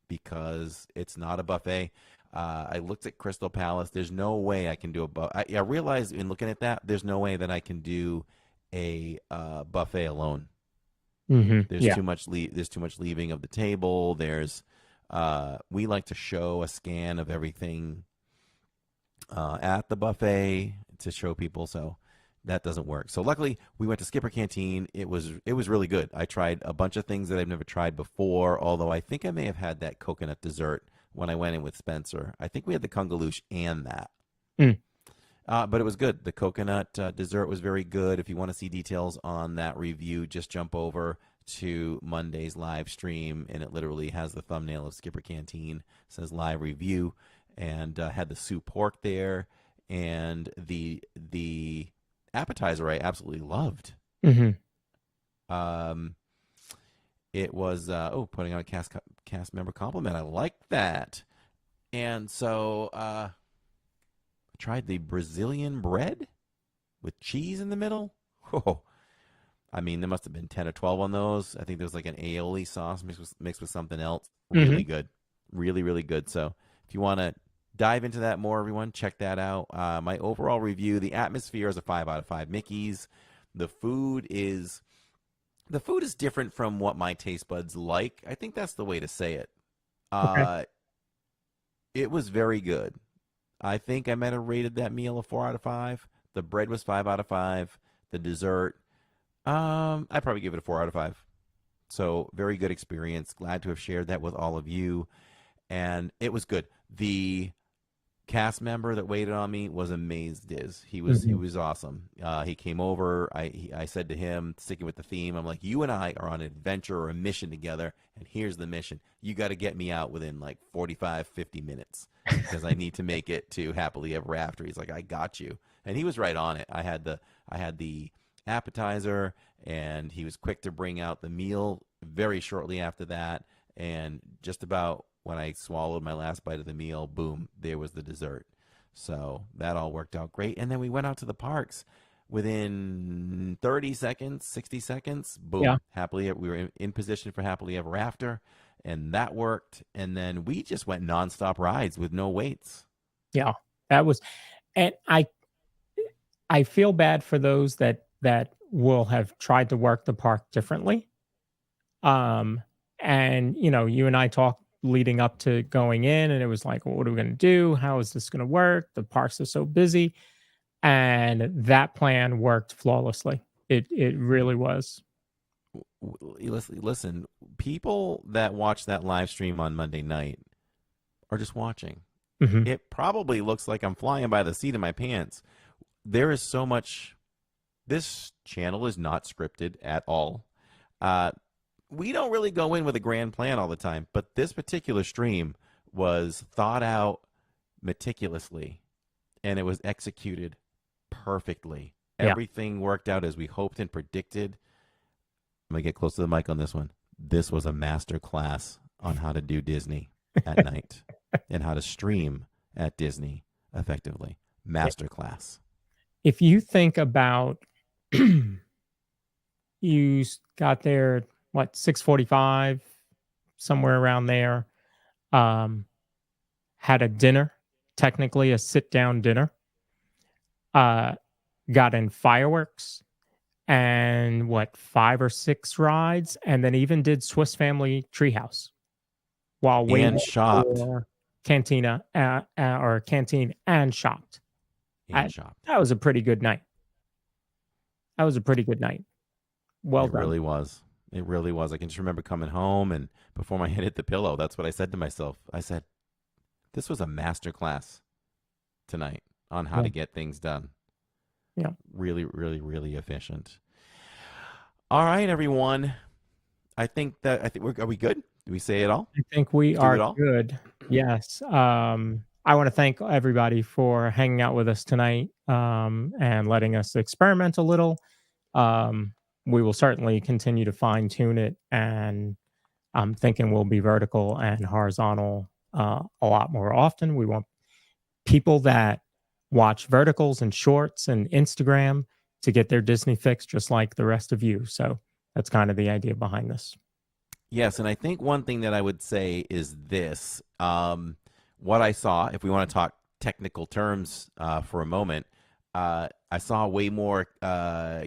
because it's not a buffet. I looked at Crystal Palace. There's no way I can do a buffet. I realized in looking at that, there's no way that I can do a buffet alone. There's Yeah. too much there's too much leaving of the table. There's we like to show a scan of everything at the buffet to show people, so that doesn't work. So luckily we went to Skipper Canteen. It was really good. I tried a bunch of things that I've never tried before, although I think I may have had that coconut dessert when I went in with Spencer. I think we had the kungaloosh and that. Mm. But it was good. The coconut dessert was very good. If you want to see details on that review, just jump over to Monday's live stream, and it literally has the thumbnail of Skipper Canteen. It says live review, and had the soup pork there, and the appetizer I absolutely loved. It was putting on a cast member compliment. I like that, and so tried the Brazilian bread with cheese in the middle. Oh, I mean, there must have been 10 or 12 on those. I think there was like an aioli sauce mixed with something else. Really good. Really, really good. So if you want to dive into that more, everyone, check that out. My overall review, the atmosphere is a 5 out of 5 Mickeys. The food is different from what my taste buds like. I think that's the way to say it. Okay. It was very good. I think I might have rated that meal a 4 out of 5. The bread was 5 out of 5. The dessert, I'd probably give it a 4 out of 5. So very good experience. Glad to have shared that with all of you. And it was good. The cast member that waited on me was amazed. He was awesome. He came over. I said to him, sticking with the theme, I'm like, you and I are on an adventure or a mission together, and here's the mission. You got to get me out within like 45, 50 minutes because I need to make it to Happily Ever After. He's like, I got you. And he was right on it. I had the appetizer, and he was quick to bring out the meal very shortly after that. And just about when I swallowed my last bite of the meal, boom, there was the dessert. So that all worked out great. And then we went out to the parks within 30 seconds, 60 seconds, boom, Yeah. we were in position for Happily Ever After, and that worked. And then we just went nonstop rides with no waits. Yeah. That was, and I feel bad for those that will have tried to work the park differently. And you and I talked leading up to going in, and it was like, well, what are we going to do? How is this going to work? The parks are so busy, and that plan worked flawlessly. It really was. Listen, people that watch that live stream on Monday night are just watching. It probably looks like I'm flying by the seat of my pants. There is so much. This channel is not scripted at all. We don't really go in with a grand plan all the time, but this particular stream was thought out meticulously, and it was executed perfectly. Yeah. Everything worked out as we hoped and predicted. I'm going to get close to the mic on this one. This was a master class on how to do Disney at night and how to stream at Disney effectively. Master class. If you think about, you got there, 6:45, somewhere around there, had a dinner, technically a sit-down dinner, got in fireworks, and 5 or 6 rides, and then even did Swiss Family Treehouse while waiting And shopped. for Cantina or Canteen and shopped. And shopped. That was a pretty good night. Well It done. really was. It really was. I can just remember coming home, and before my head hit the pillow, that's what I said to myself. I said, this was a master class tonight on how to get things done. Yeah. Really, really, really efficient. All right, everyone. I think are we good? Do we say it all? I think we Do it are all? good. Yes. I want to thank everybody for hanging out with us tonight, and letting us experiment a little. We will certainly continue to fine tune it, and I'm thinking we'll be vertical and horizontal a lot more often. We want people that watch verticals and shorts and Instagram to get their Disney fix just like the rest of you. So that's kind of the idea behind this. Yes, and I think one thing that I would say is this. What I saw, if we want to talk technical terms for a moment, I saw way more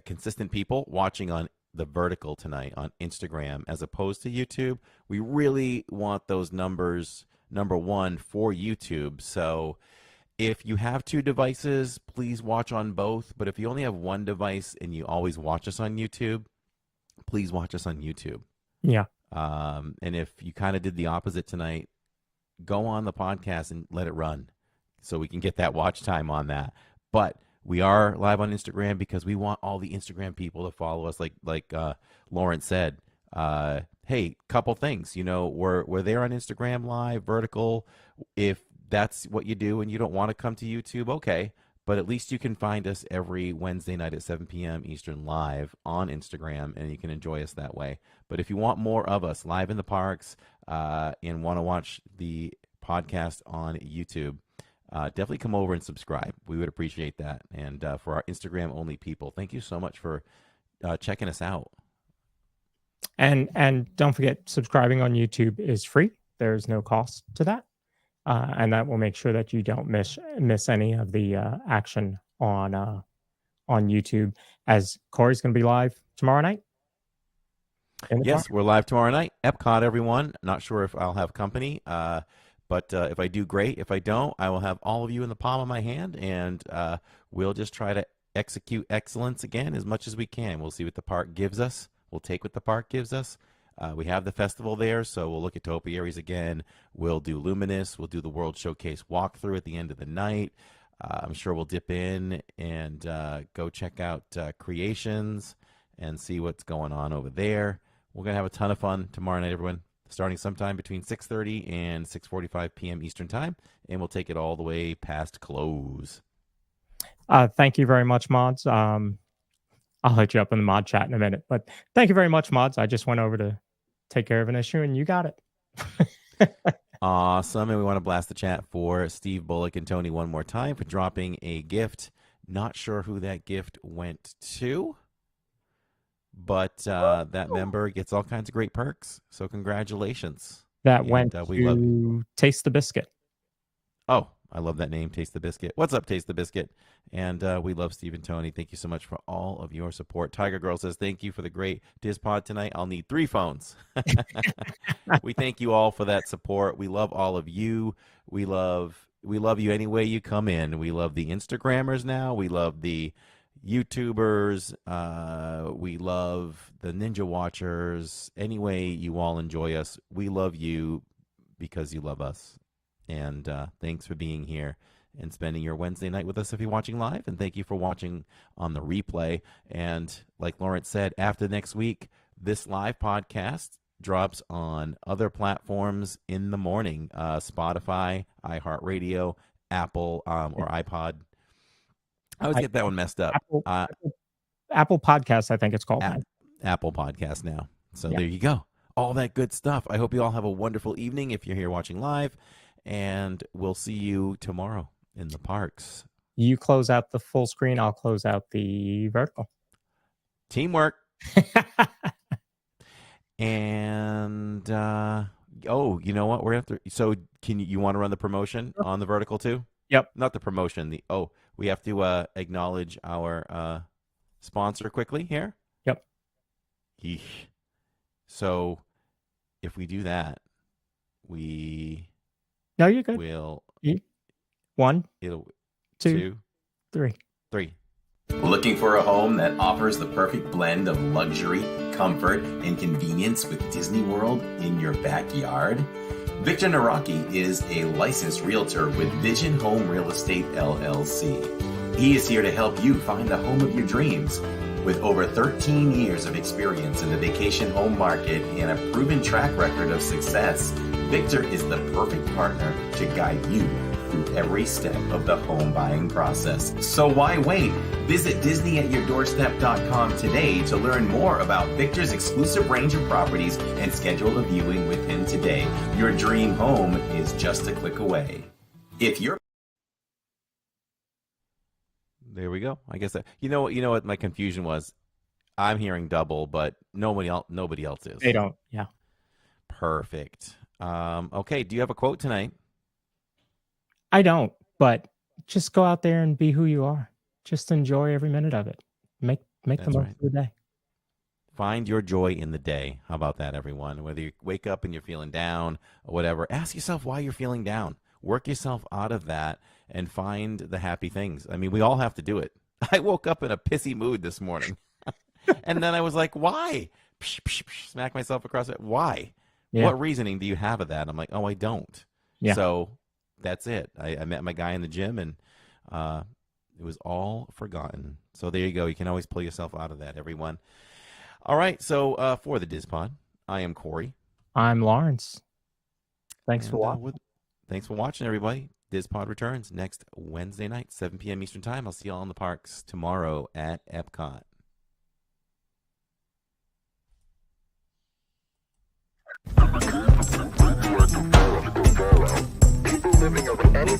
consistent people watching on the vertical tonight on Instagram as opposed to YouTube. We really want those numbers, number one, for YouTube. So if you have two devices, please watch on both. But if you only have one device and you always watch us on YouTube, please watch us on YouTube. Yeah. And if you kind of did the opposite tonight, go on the podcast and let it run so we can get that watch time on that. But we are live on Instagram because we want all the Instagram people to follow us. Like Lawrence said, hey, couple things. We're there on Instagram live, vertical. If that's what you do and you don't want to come to YouTube, okay. But at least you can find us every Wednesday night at 7 p.m. Eastern live on Instagram, and you can enjoy us that way. But if you want more of us live in the parks and want to watch the podcast on YouTube, definitely come over and subscribe. We would appreciate that. And for our Instagram-only people, thank you so much for checking us out. And don't forget, subscribing on YouTube is free. There's no cost to that. And that will make sure that you don't miss any of the action on YouTube. As Corey's going to be live tomorrow night. Yes, we're live tomorrow night. Epcot, everyone. Not sure if I'll have company, but if I do, great. If I don't, I will have all of you in the palm of my hand, and we'll just try to execute excellence again as much as we can. We'll see what the park gives us. We'll take what the park gives us. We have the festival there, so we'll look at Topiaries again. We'll do Luminous. We'll do the World Showcase walkthrough at the end of the night. I'm sure we'll dip in and go check out Creations and see what's going on over there. We're going to have a ton of fun tomorrow night, everyone, starting sometime between 6:30 and 6:45 p.m. Eastern Time, and we'll take it all the way past close. Thank you very much, mods. I'll hit you up in the mod chat in a minute, but thank you very much, mods. I just went over to take care of an issue, and you got it. Awesome. And we want to blast the chat for Steve Bullock and Tony one more time for dropping a gift. Not sure who that gift went to, but that member gets all kinds of great perks. So congratulations. That And, went we love to Taste the Biscuit. Oh, I love that name, Taste the Biscuit. What's up, Taste the Biscuit? And we love Steve and Tony. Thank you so much for all of your support. Tiger Girl says, thank you for the great DizPod tonight. I'll need 3 phones. We thank you all for that support. We love all of you. We love you any way you come in. We love the Instagrammers now. We love the YouTubers. We love the Ninja Watchers. Any way you all enjoy us, we love you because you love us. And thanks for being here and spending your Wednesday night with us if you're watching live. And thank you for watching on the replay. And like Lawrence said, after next week, this live podcast drops on other platforms in the morning. Spotify, iHeartRadio, Apple, or iPod. I always get that one messed up. Apple Podcasts, I think it's called. Apple Podcast now. So Yeah. there you go. All that good stuff. I hope you all have a wonderful evening if you're here watching live. And we'll see you tomorrow in the parks. You close out the full screen. I'll close out the vertical. Teamwork. And you know what? We're after. So you want to run the promotion on the vertical too? Yep. Not the promotion. We have to acknowledge our sponsor quickly here. Yep. Yeesh. So if we do that, we No, you're good. will. 1, It'll 2, 3. 3. Looking for a home that offers the perfect blend of luxury, comfort, and convenience with Disney World in your backyard? Victor Naraki is a licensed realtor with Vision Home Real Estate LLC. He is here to help you find the home of your dreams. With over 13 years of experience in the vacation home market and a proven track record of success, Victor is the perfect partner to guide you through every step of the home buying process. So why wait? Visit DisneyAtYourDoorstep.com today to learn more about Victor's exclusive range of properties and schedule a viewing with him today. Your dream home is just a click away. If you're There we go. I guess that, you know what my confusion was. I'm hearing double, but nobody else is. They don't. Yeah. Perfect. Okay, do you have a quote tonight? I don't, but just go out there and be who you are. Just enjoy every minute of it. Make the That's most right. of the day. Find your joy in the day. How about that, everyone? Whether you wake up and you're feeling down or whatever, ask yourself why you're feeling down. Work yourself out of that and find the happy things. I mean, we all have to do it. I woke up in a pissy mood this morning. And then I was like, why? Psh, psh, psh, smack myself across it. Why? Yeah. What reasoning do you have of that? I'm like, oh, I don't. Yeah. So that's it. I met my guy in the gym, and it was all forgotten. So there you go. You can always pull yourself out of that, everyone. All right. So for the DizPod, I am Corey. I'm Lawrence. Thanks for watching. Thanks for watching, everybody. DizPod returns next Wednesday night, 7 p.m. Eastern Time. I'll see you all in the parks tomorrow at Epcot. People living of any